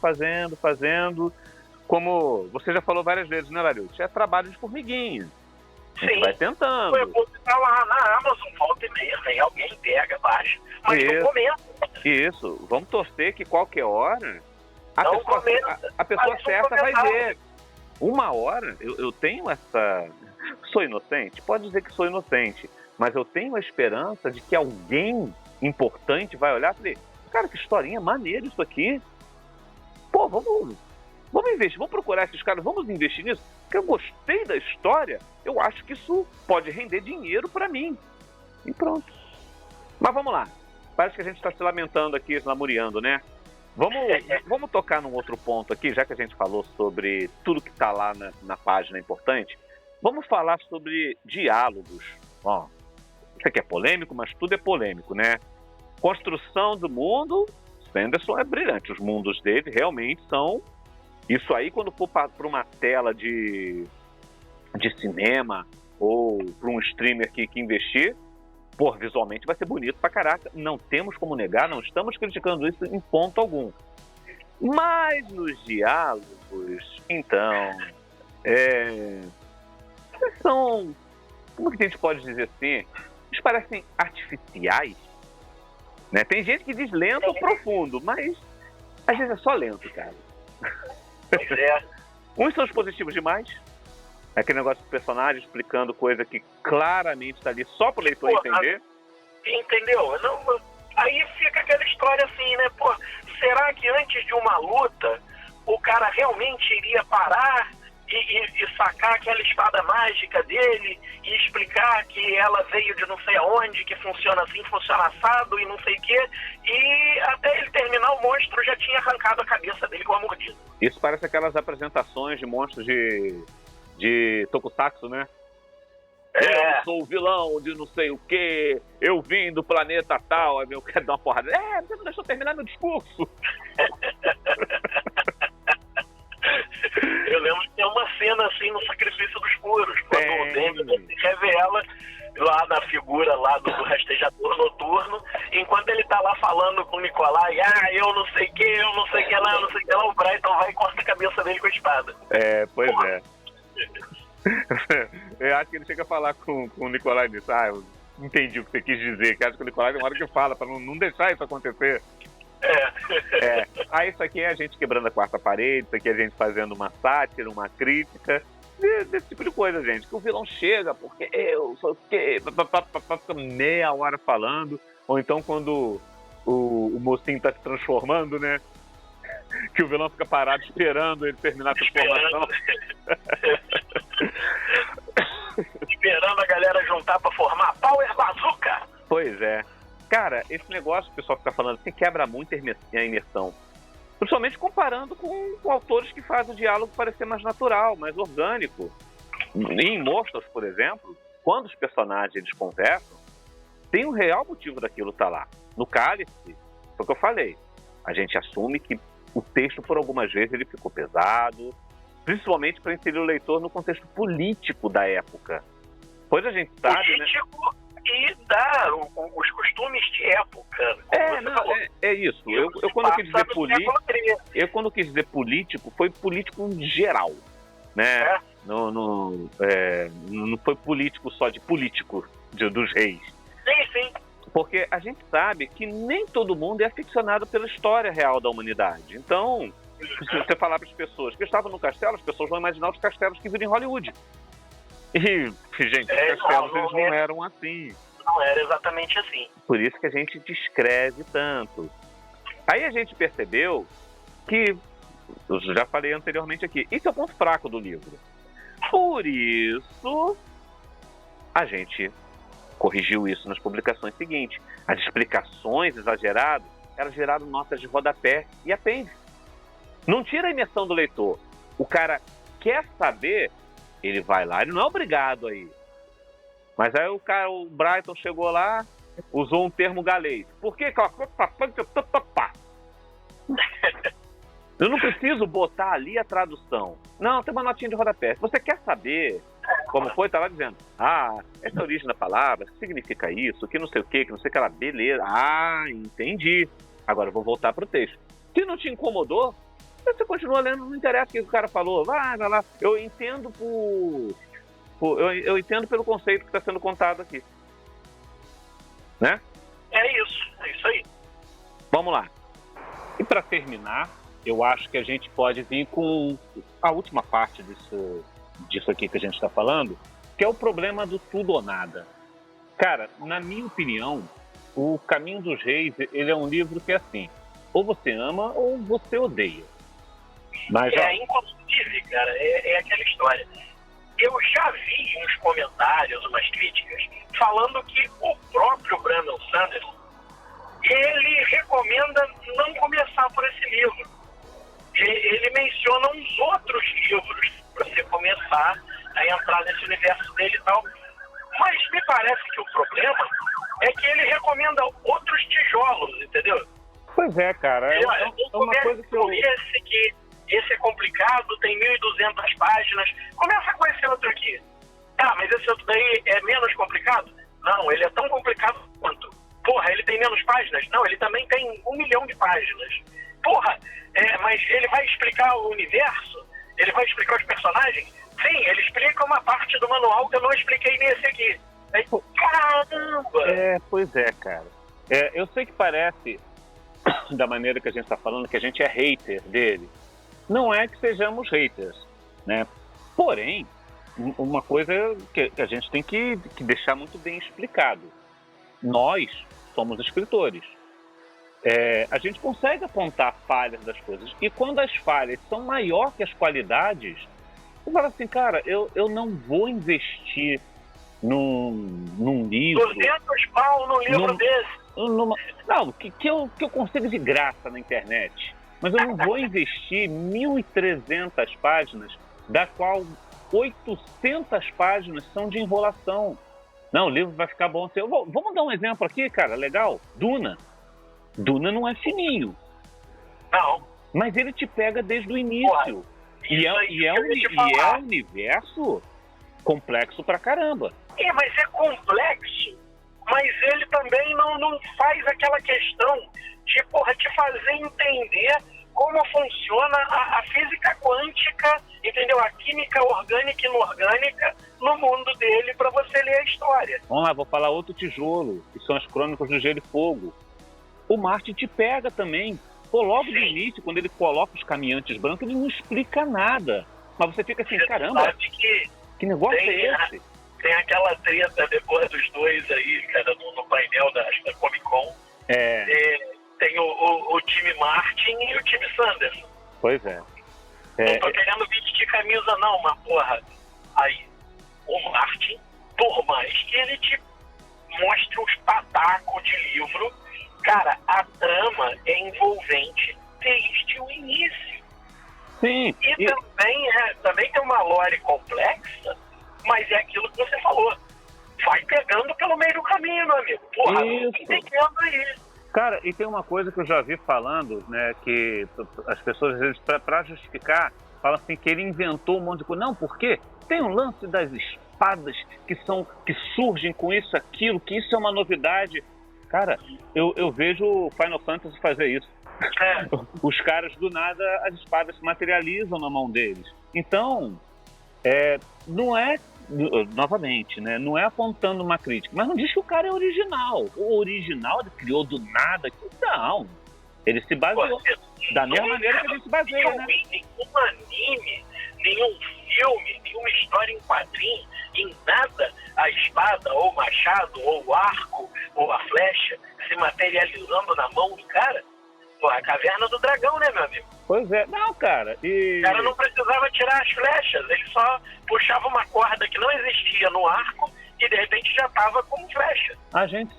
Como você já falou várias vezes, né, Lariucci? É trabalho de formiguinha. A gente vai tentando. O e-book tá lá na Amazon, volta e meia, vem alguém, pega, baixa, mas não comenta. Isso, vamos torcer que qualquer hora a pessoa certa vai ver. Uma hora, eu tenho essa... Sou inocente? Pode dizer que sou inocente, mas eu tenho a esperança de que alguém importante vai olhar e falar, cara, que historinha maneira isso aqui. Pô, vamos investir, vamos procurar esses caras, vamos investir nisso, porque eu gostei da história, eu acho que isso pode render dinheiro para mim. E pronto. Mas vamos lá. Parece que a gente está se lamentando aqui, se lamuriando, né? Vamos tocar num outro ponto aqui, já que a gente falou sobre tudo que está lá na página importante. Vamos falar sobre diálogos. Ó, isso aqui é polêmico, mas tudo é polêmico, né? Construção do mundo, Sanderson é brilhante. Os mundos dele realmente são... Isso aí, quando for para uma tela de cinema ou para um streamer que investir, visualmente vai ser bonito pra caraca. Não temos como negar, não estamos criticando isso em ponto algum. Mas nos diálogos, então, são, como que a gente pode dizer assim, eles parecem artificiais, né? Tem gente que diz lento ou profundo, mas às vezes é só lento, cara. Pois é. Uns são os positivos demais, aquele negócio do personagem explicando coisa que claramente está ali só para o leitor entender. Entendeu? Não, aí fica aquela história assim, né? Pô, será que antes de uma luta o cara realmente iria parar e sacar aquela espada mágica dele e explicar que ela veio de não sei aonde, que funciona assim, funciona assado e não sei o quê, e até ele terminar o monstro já tinha arrancado a cabeça dele com a mordida. Isso parece aquelas apresentações de monstros de Tokusatsu, né? Eu sou o vilão de não sei o quê, eu vim do planeta tal, aí eu quero dar uma porrada. Você não deixou terminar meu discurso. Eu lembro que tem uma cena assim no Sacrifício dos Puros, quando o Denver se revela lá na figura lá do rastejador noturno, enquanto ele tá lá falando com o Nikolai, eu não sei o que lá, o Brighton vai e corta a cabeça dele com a espada. Pois é. Eu acho que ele chega a falar com o Nikolai nisso. Eu entendi o que você quis dizer, que acho que o Nikolai tem uma hora que fala, pra não deixar isso acontecer. Isso aqui é a gente quebrando a quarta parede, isso aqui é a gente fazendo uma sátira, uma crítica, desse tipo de coisa, gente. Que o vilão chega, porque eu sou o quê? Fica meia hora falando, ou então quando o mocinho tá se transformando, né? Que o vilão fica parado esperando ele terminar a transformação. Esperando a galera juntar pra formar Power Bazooka. Pois é. Cara, esse negócio que o pessoal fica falando assim quebra muito a imersão. Principalmente comparando com autores que fazem o diálogo parecer mais natural, mais orgânico. Em Immortals, por exemplo, quando os personagens eles conversam, tem um real motivo daquilo estar lá. No Cálice, foi o que eu falei. A gente assume que o texto, por algumas vezes, ele ficou pesado, principalmente para inserir o leitor no contexto político da época. Pois a gente sabe, político, né? E os costumes de época. É isso. Eu quando quis dizer político, quando quis dizer político, foi político em geral, né? Não foi político só de político dos reis. Sim. Porque a gente sabe que nem todo mundo é aficionado pela história real da humanidade. Então, se você falar para as pessoas que estavam no castelo, as pessoas vão imaginar os castelos que viram em Hollywood. E, gente, os castelos eles não eram assim. Não era exatamente assim. Por isso que a gente descreve tanto. Aí a gente percebeu que, eu já falei anteriormente aqui, esse é o ponto fraco do livro. Por isso, a gente corrigiu isso nas publicações seguintes. As explicações exageradas, elas geraram notas de rodapé e apêndice. Não tira a imersão do leitor. O cara quer saber, ele vai lá, ele não é obrigado aí. Mas aí o Brighton chegou lá, usou um termo galês. Por que? Eu não preciso botar ali a tradução. Não, tem uma notinha de rodapé. Se você quer saber como foi, tá lá dizendo, essa é a origem da palavra, significa isso, que não sei o que não sei o que lá, beleza. Entendi. Agora eu vou voltar pro texto. Se não te incomodou, você continua lendo, não interessa o que o cara falou. Vai lá. Eu entendo eu entendo pelo conceito que está sendo contado aqui. Né? É isso aí. Vamos lá. E para terminar, eu acho que a gente pode vir com a última parte disso aqui que a gente está falando, que é o problema do tudo ou nada. Cara, na minha opinião, o Caminho dos Reis, ele é um livro que é assim, ou você ama ou você odeia. Mas, inclusive, cara, é aquela história. Eu já vi uns comentários, umas críticas, falando que o próprio Brandon Sanderson, ele recomenda não começar por esse livro. Ele menciona uns outros livros para você começar a entrar nesse universo dele e tal. Mas me parece que o problema é que ele recomenda outros tijolos, entendeu? Pois é, cara. É uma coisa que esse é complicado, tem 1.200 páginas. Começa com esse outro aqui. Mas esse outro daí é menos complicado? Não, ele é tão complicado quanto. Porra, ele tem menos páginas? Não, ele também tem 1 milhão de páginas. Porra, mas ele vai explicar o universo? Ele vai explicar os personagens? Sim, ele explica uma parte do manual que eu não expliquei nesse aqui. Caramba! Pois é, cara. Eu sei que parece, da maneira que a gente está falando, que a gente é hater dele. Não é que sejamos haters, né? Porém, uma coisa que a gente tem que deixar muito bem explicado. Nós somos escritores. A gente consegue apontar falhas das coisas. E quando as falhas são maior que as qualidades, você fala assim, cara, eu não vou investir num livro... 200 pau num livro desse. Não, que eu consigo de graça na internet. Mas eu não vou investir 1.300 páginas, da qual 800 páginas são de enrolação. Não, o livro vai ficar bom. Vamos dar um exemplo aqui, cara, legal? Duna. Duna não é fininho. Não. Mas ele te pega desde o início. E é um universo complexo pra caramba. Mas é complexo, mas ele também não faz aquela questão de, te fazer entender como funciona a física quântica, entendeu? A química orgânica e inorgânica no mundo dele para você ler a história. Vamos lá, vou falar outro tijolo, que são as Crônicas do Gelo e Fogo. O Martin te pega também. Logo no início, quando ele coloca os caminhantes brancos, ele não explica nada. Mas você fica assim, caramba, sabe que negócio é esse? Tem aquela treta depois dos dois aí, cara, no painel da Comic Con. Tem o time Martin e o time Sanderson. Pois é. Não tô querendo vestir camisa não, mas porra, aí o Martin, por mais que ele te mostre uns patacos de livro, cara, a trama é envolvente desde o início. Sim. E também tem uma lore complexa, mas é aquilo que você falou. vai pegando pelo meio do caminho, meu amigo. Porra, Isso. entendendo aí. Cara, e tem uma coisa que eu já vi falando, né, que as pessoas, às vezes, pra justificar, falam assim que ele inventou um monte de coisa. Não, por quê? Tem um lance das espadas que surgem com isso, aquilo, que isso é uma novidade. Cara, eu vejo o Final Fantasy fazer isso. Os caras, do nada, as espadas se materializam na mão deles. Então, não é, novamente, né, não é apontando uma crítica, mas não diz que o cara é original. O original, ele criou do nada. Não, ele se baseou da mesma maneira que a gente se baseia, né? Nenhum anime, nenhum filme, nenhuma história em quadrinho, em nada, a espada, ou o machado, ou o arco, ou a flecha se materializando na mão do cara. Pô, a caverna do dragão, né, meu amigo? Pois é. Não, cara. O cara não precisava tirar as flechas, ele só puxava uma corda que não existia no arco e de repente já estava como flecha. A gente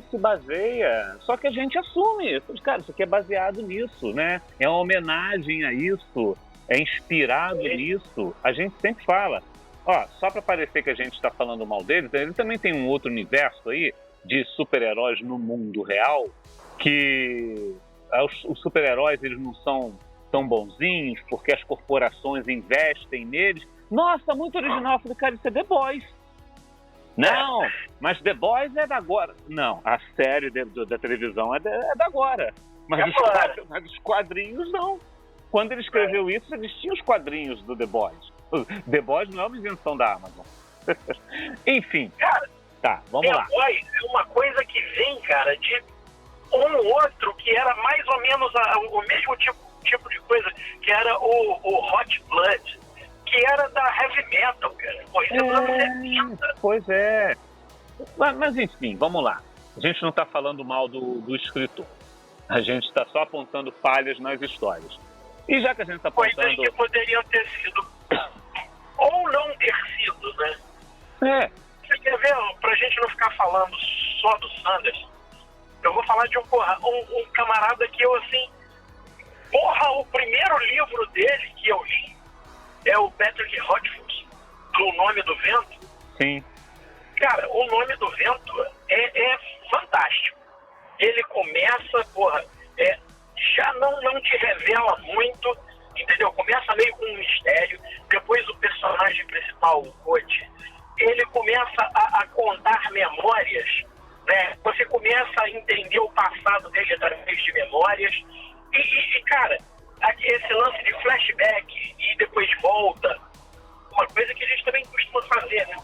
se baseia, só que a gente assume. Cara, isso aqui é baseado nisso, né? É uma homenagem a isso, é inspirado nisso. A gente sempre fala. Ó, só para parecer que a gente está falando mal deles, ele também tem um outro universo aí de super-heróis no mundo real que os super-heróis, eles não são tão bonzinhos porque as corporações investem neles. Nossa, muito original. Eu falei, cara, isso é The Boys. Não, mas The Boys é da agora. Não, a série da televisão é da agora. Mas os quadrinhos não. Quando ele escreveu isso, eles tinham os quadrinhos do The Boys. The Boys não é uma invenção da Amazon. Enfim. Cara, tá, vamos lá. The Boys é uma coisa que vem, cara, de um outro que era mais ou menos o mesmo tipo de coisa, que era o Hot Blood, que era da heavy metal, cara. Pô, isso é dos anos 70. Pois é. Mas enfim, vamos lá. A gente não está falando mal do escritor. A gente está só apontando falhas nas histórias. E já que a gente está apontando... Coisas que poderiam ter sido ou não ter sido, né? Você quer ver, pra gente não ficar falando só do Sanders, eu vou falar de um camarada que eu, assim... o primeiro livro dele que eu li é o Patrick Rothfuss, O Nome do Vento. Sim. Cara, O Nome do Vento é fantástico. Ele começa, já não te revela muito, entendeu? Começa meio com um mistério, depois o personagem principal, o Coach, ele começa a contar memórias, né? Você começa a entender o passado dele através de memórias, e cara, esse lance de flashback e depois volta, uma coisa que a gente também costuma fazer, né?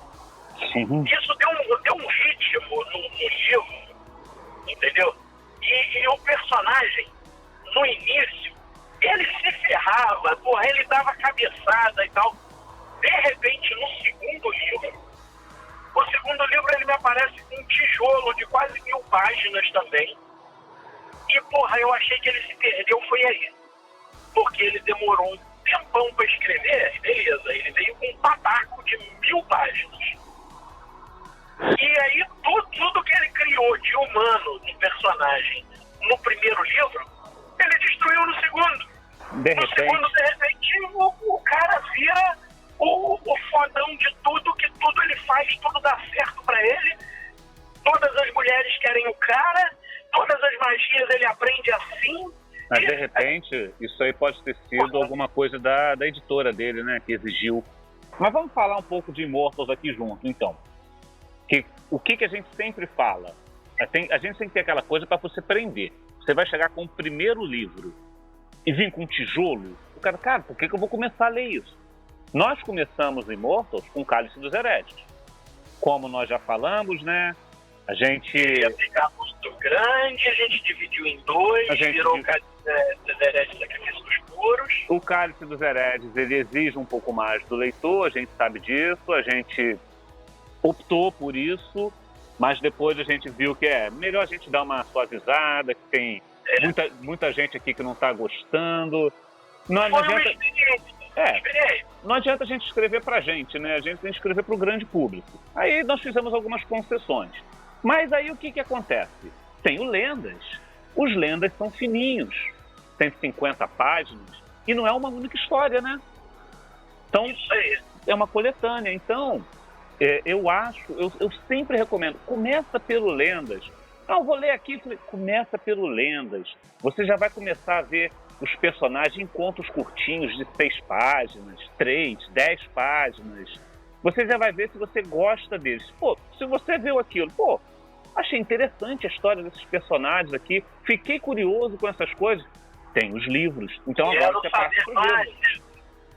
Sim. Isso deu um ritmo no livro, entendeu? E o personagem, no início, ele se ferrava, ele dava cabeçada e tal. De repente, no segundo livro ele me aparece com um tijolo de quase 1000 páginas também. E, eu achei que ele se perdeu, foi aí. Porque ele demorou um tempão pra escrever, beleza, ele veio com um pataco de 1000 páginas. E aí, tudo que ele criou de humano, de personagem, no primeiro livro, ele destruiu no segundo. No segundo, de repente, o cara vira o fodão de tudo, que tudo ele faz, tudo dá certo pra ele. Todas as mulheres querem o cara, todas as magias ele aprende assim. Mas, de repente, isso aí pode ter sido alguma coisa da editora dele, né, que exigiu. Mas vamos falar um pouco de Immortals aqui junto, então. O que a gente sempre fala? A gente tem que ter aquela coisa para você prender. Você vai chegar com o primeiro livro e vir com um tijolo, o cara, por que eu vou começar a ler isso? Nós começamos Immortals com Cálice dos Heredes. Como nós já falamos, né? A gente... ia ficar muito grande, a gente dividiu em dois, virou o Cálice dos Heredes, Sacrifício dos Puros. O Cálice dos Heredes, ele exige um pouco mais do leitor, a gente sabe disso, a gente optou por isso, mas depois a gente viu que é melhor a gente dar uma suavizada, que tem muita gente aqui que não está gostando. Não adianta a gente escrever pra gente, né? A gente tem que escrever pro grande público. Aí nós fizemos algumas concessões. Mas aí o que acontece? Tem o Lendas. Os Lendas são fininhos. 150 páginas. E não é uma única história, né? Então, é uma coletânea. Então, eu sempre recomendo, começa pelo Lendas. Não, vou ler aqui, começa pelo Lendas. Você já vai começar a ver os personagens em contos curtinhos de 6 páginas, 3, 10 páginas. Você já vai ver se você gosta deles. Pô, se você viu aquilo, pô, achei interessante a história desses personagens aqui, fiquei curioso com essas coisas. Tem os livros. Então agora você passa pro livro.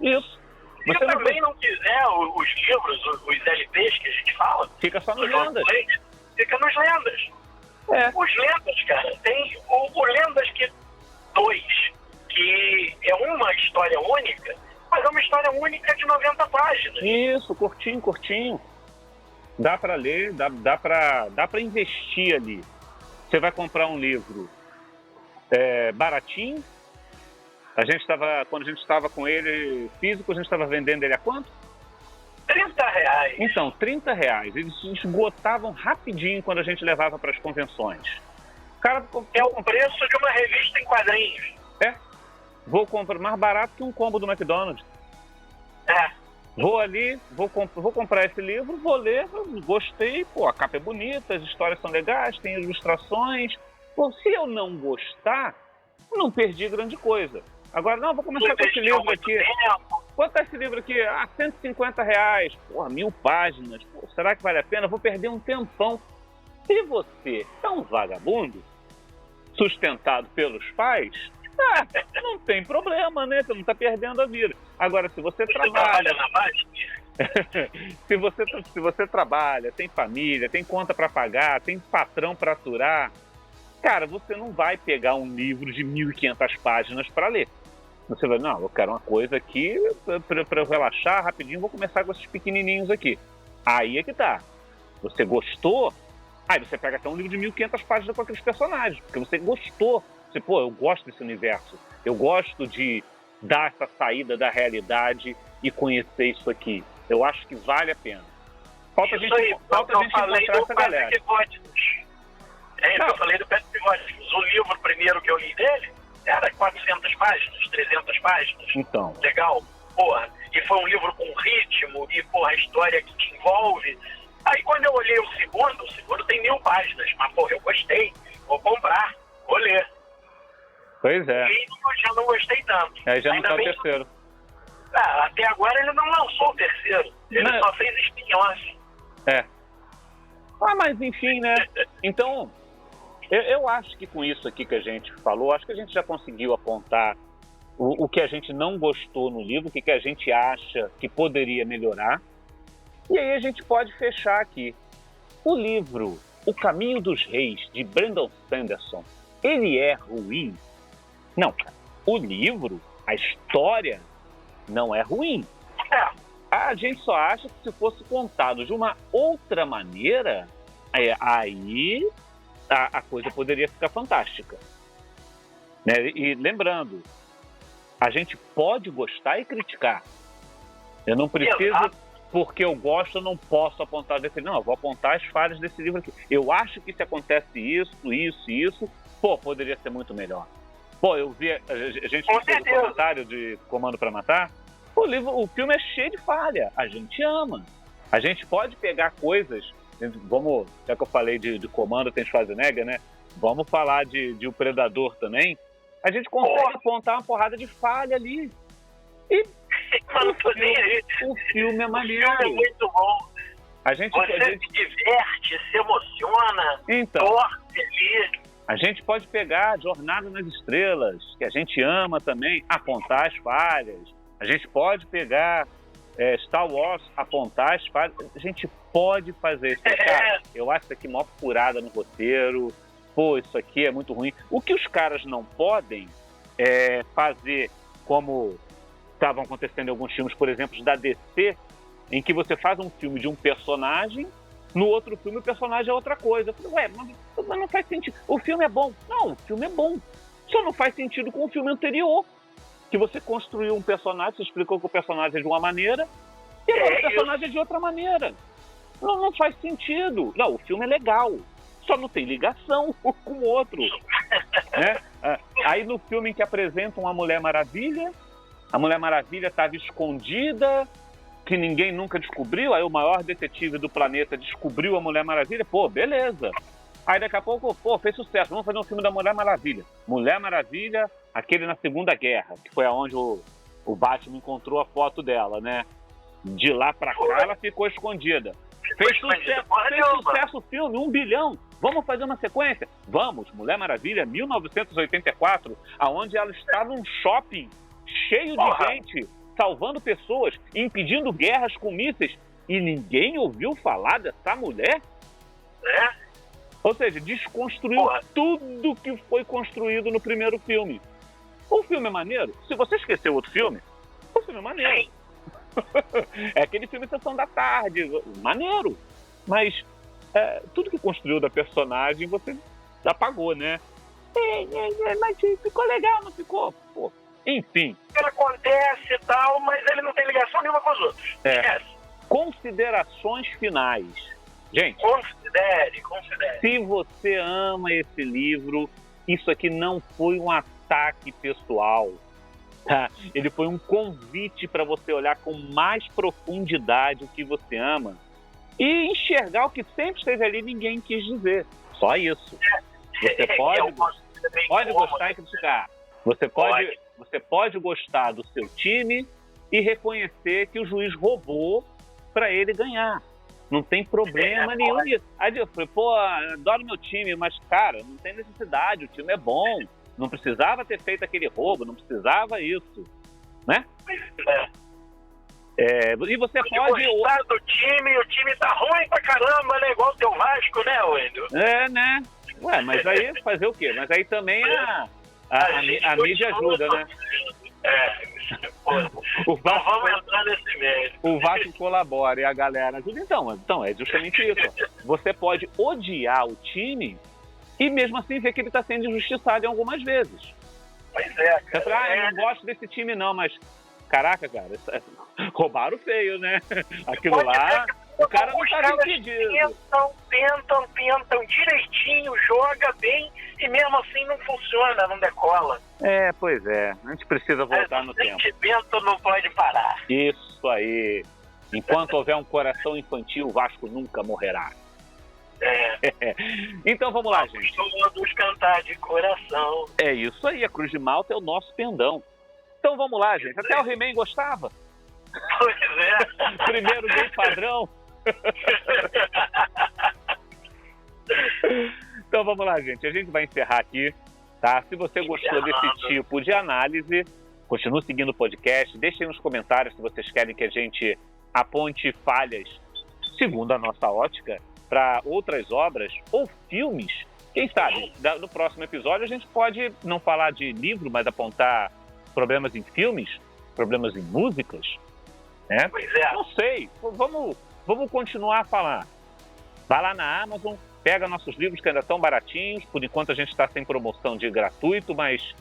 Isso. Se você também não quiser os livros, os LPs que a gente fala, fica só nos Lendas. Fica nos Lendas. Os Lendas, cara, tem o Lendas 2, que é uma história única, mas é uma história única de 90 páginas. Isso, curtinho. Dá para ler, dá para investir ali. Você vai comprar um livro baratinho. Quando a gente estava com ele físico, a gente estava vendendo ele a quanto? R$30. Então, R$30. Eles se esgotavam rapidinho quando a gente levava para as convenções. Cara, é o preço de uma revista em quadrinhos. Vou comprar mais barato que um combo do McDonald's. Vou ali, vou comprar esse livro, vou ler, gostei, pô, a capa é bonita, as histórias são legais, tem ilustrações. Pô, se eu não gostar, não perdi grande coisa. Agora, não, vou começar com esse livro aqui. Quanto é esse livro aqui? R$150. Porra, 1000 páginas. Pô, será que vale a pena? Vou perder um tempão. Se você é um vagabundo, sustentado pelos pais, não tem problema, né? Você não está perdendo a vida. Agora, se você trabalha... se você trabalha, tem família, tem conta para pagar, tem patrão para aturar, cara, você não vai pegar um livro de 1.500 páginas para ler. Você vai, não, eu quero uma coisa aqui para eu relaxar rapidinho, vou começar com esses pequenininhos aqui. Aí é que tá. Você gostou? Aí você pega até um livro de 1.500 páginas com aqueles personagens, porque você gostou. Você, pô, eu gosto desse universo. Eu gosto de dar essa saída da realidade e conhecer isso aqui. Eu acho que vale a pena. Falta a gente encontrar essa galera. Eu falei do Patrick Rodgers. O livro primeiro que eu li dele era 400 páginas, 300 páginas. Então. Legal. Porra. E foi um livro com ritmo e, porra, a história que te envolve. Aí quando eu olhei o segundo tem 1000 páginas. Mas, porra, eu gostei. Vou comprar. Vou ler. Pois é. E eu já não gostei tanto. Já não tá o terceiro. Até agora ele não lançou o terceiro. Ele só fez spin-off. Mas enfim, né? Então, eu acho que com isso aqui que a gente falou, acho que a gente já conseguiu apontar o que a gente não gostou no livro, o que a gente acha que poderia melhorar. E aí a gente pode fechar aqui. O livro O Caminho dos Reis, de Brandon Sanderson, ele é ruim? Não, cara. O livro, a história, não é ruim. A gente só acha que se fosse contado de uma outra maneira, aí a coisa poderia ficar fantástica. Né? E lembrando, a gente pode gostar e criticar. Eu não preciso, porque eu gosto, eu não posso apontar desse livro. Não, eu vou apontar as falhas desse livro aqui. Eu acho que se acontece isso, pô, poderia ser muito melhor. Pô, eu vi, a gente fez o comentário de Comando para Matar. O filme é cheio de falha. A gente ama. A gente pode pegar coisas, vamos, já que eu falei de Comando, tem Schwarzenegger, né? Vamos falar de O Predador também. A gente consegue apontar uma porrada de falha ali. E o filme é maneiro. O filme é muito bom. Você se diverte, se emociona, torce ali. A gente pode pegar Jornada nas Estrelas, que a gente ama também, apontar as falhas. A gente pode pegar Star Wars, apontar as falhas. A gente pode fazer isso. Cara, eu acho isso aqui mó furada no roteiro. Pô, isso aqui é muito ruim. O que os caras não podem é fazer, como estavam acontecendo em alguns filmes, por exemplo, da DC, em que você faz um filme de um personagem, no outro filme o personagem é outra coisa. Eu falei, mas não faz sentido. O filme é bom. Não, o filme é bom. Só não faz sentido com o filme anterior. Que você construiu um personagem, você explicou que o personagem é de uma maneira, e agora o personagem é de outra maneira. Não faz sentido. Não, o filme é legal. Só não tem ligação com o outro. Né? Aí no filme em que apresentam a Mulher Maravilha, a Mulher Maravilha estava escondida que ninguém nunca descobriu, aí o maior detetive do planeta descobriu a Mulher Maravilha, pô, beleza. Aí daqui a pouco, pô, fez sucesso, vamos fazer um filme da Mulher Maravilha. Mulher Maravilha, aquele na Segunda Guerra, que foi aonde o Batman encontrou a foto dela, né? De lá pra cá ela ficou escondida. Fez sucesso o filme, 1 bilhão. Vamos fazer uma sequência? Vamos, Mulher Maravilha, 1984, aonde ela está num shopping cheio de gente, salvando pessoas, impedindo guerras com mísseis, e ninguém ouviu falar dessa mulher? Ou seja, desconstruiu tudo que foi construído no primeiro filme. O filme é maneiro? Se você esqueceu outro filme, o filme é maneiro. É aquele filme Sessão da Tarde, maneiro. Mas tudo que construiu da personagem você apagou, né? Mas ficou legal, não ficou? Pô, enfim. Ele acontece e tal, mas ele não tem ligação nenhuma com os outros. Esquece. Considerações finais. Gente, considere. Se você ama esse livro, isso aqui não foi um ataque pessoal. Tá? Ele foi um convite para você olhar com mais profundidade o que você ama e enxergar o que sempre esteve ali e ninguém quis dizer. Só isso. Você pode gostar e criticar. Você pode gostar do seu time e reconhecer que o juiz roubou para ele ganhar. Não tem problema nenhum nisso. Aí eu falei, pô, adoro meu time, mas, cara, não tem necessidade, o time é bom. Não precisava ter feito aquele roubo, não precisava isso, né? E você pode gostar do time, o time tá ruim pra caramba, né? Igual o teu Vasco, né, Wendel? Né? Ué, mas aí fazer o quê? Mas aí também a mídia ajuda, né? Vamos entrar nesse meio. O Vasco colabora e a galera ajuda. Então, é justamente isso. Você pode odiar o time e mesmo assim ver que ele está sendo injustiçado em algumas vezes. Pois é, cara. Você fala, eu não gosto desse time não, mas caraca, cara, roubaram feio, né? Aquilo lá, o cara não estava impedido. Tentam direitinho, joga bem e mesmo assim não funciona, não decola. Pois é. A gente precisa voltar no tempo. O sentimento não pode parar. Isso aí. Enquanto houver um coração infantil, o Vasco nunca morrerá. Então vamos lá, gente. Todos cantar de coração. É isso aí, a Cruz de Malta é o nosso pendão. Então vamos lá, gente. Até o He-Man gostava. Pois é. Primeiro gay padrão. Então vamos lá, gente. A gente vai encerrar aqui, tá? Se você gostou desse tipo de análise, continue seguindo o podcast. Deixem nos comentários se vocês querem que a gente aponte falhas, segundo a nossa ótica, para outras obras ou filmes. Quem sabe, no próximo episódio a gente pode não falar de livro, mas apontar problemas em filmes, problemas em músicas, né? Pois é. Não sei, vamos continuar a falar. Vai lá na Amazon, pega nossos livros que ainda estão baratinhos, por enquanto a gente está sem promoção de gratuito, mas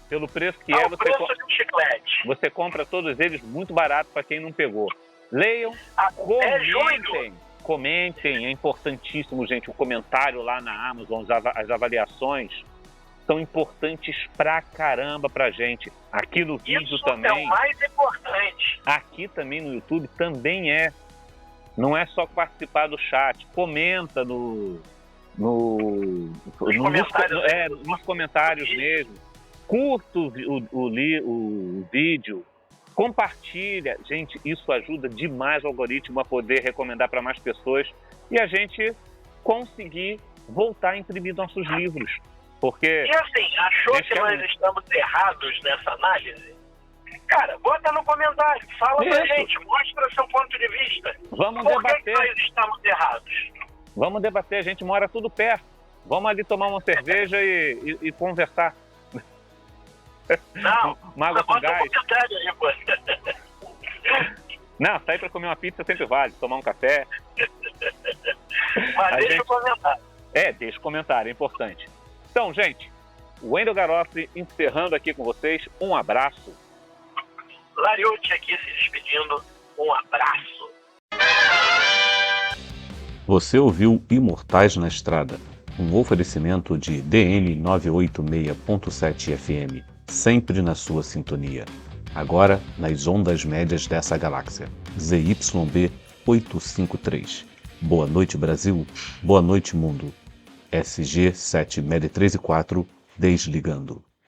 pelo preço que você compra todos eles muito barato para quem não pegou. Leiam, comentem, é importantíssimo, gente, o comentário lá na Amazon, as avaliações são importantes pra caramba pra gente. Aqui no vídeo isso também. É o mais importante. Aqui também no YouTube também é. Não é só participar do chat, comenta nos comentários mesmo. Curta o vídeo. Compartilha. Gente, isso ajuda demais o algoritmo a poder recomendar para mais pessoas e a gente conseguir voltar a imprimir nossos livros. Porque... E assim, achou que nós estamos errados nessa análise? Cara, bota no comentário, fala pra gente, mostra seu ponto de vista. Vamos debater. Por que nós estamos errados? Vamos debater, a gente mora tudo perto. Vamos ali tomar uma cerveja e conversar. Não, Mágoa com gás. Aí, pô. Não, sair pra comer uma pizza sempre vale, tomar um café. Mas deixa o comentário. Deixa o comentário, é importante. Então, gente, o Wendel Garoff encerrando aqui com vocês. Um abraço. Lariucci aqui se despedindo. Um abraço. Você ouviu Imortais na Estrada, um oferecimento de DM 986.7 FM, sempre na sua sintonia. agora nas ondas médias dessa galáxia, ZYB 853. Boa noite, Brasil. Boa noite, mundo. SG 7 MED 3 e 4, desligando.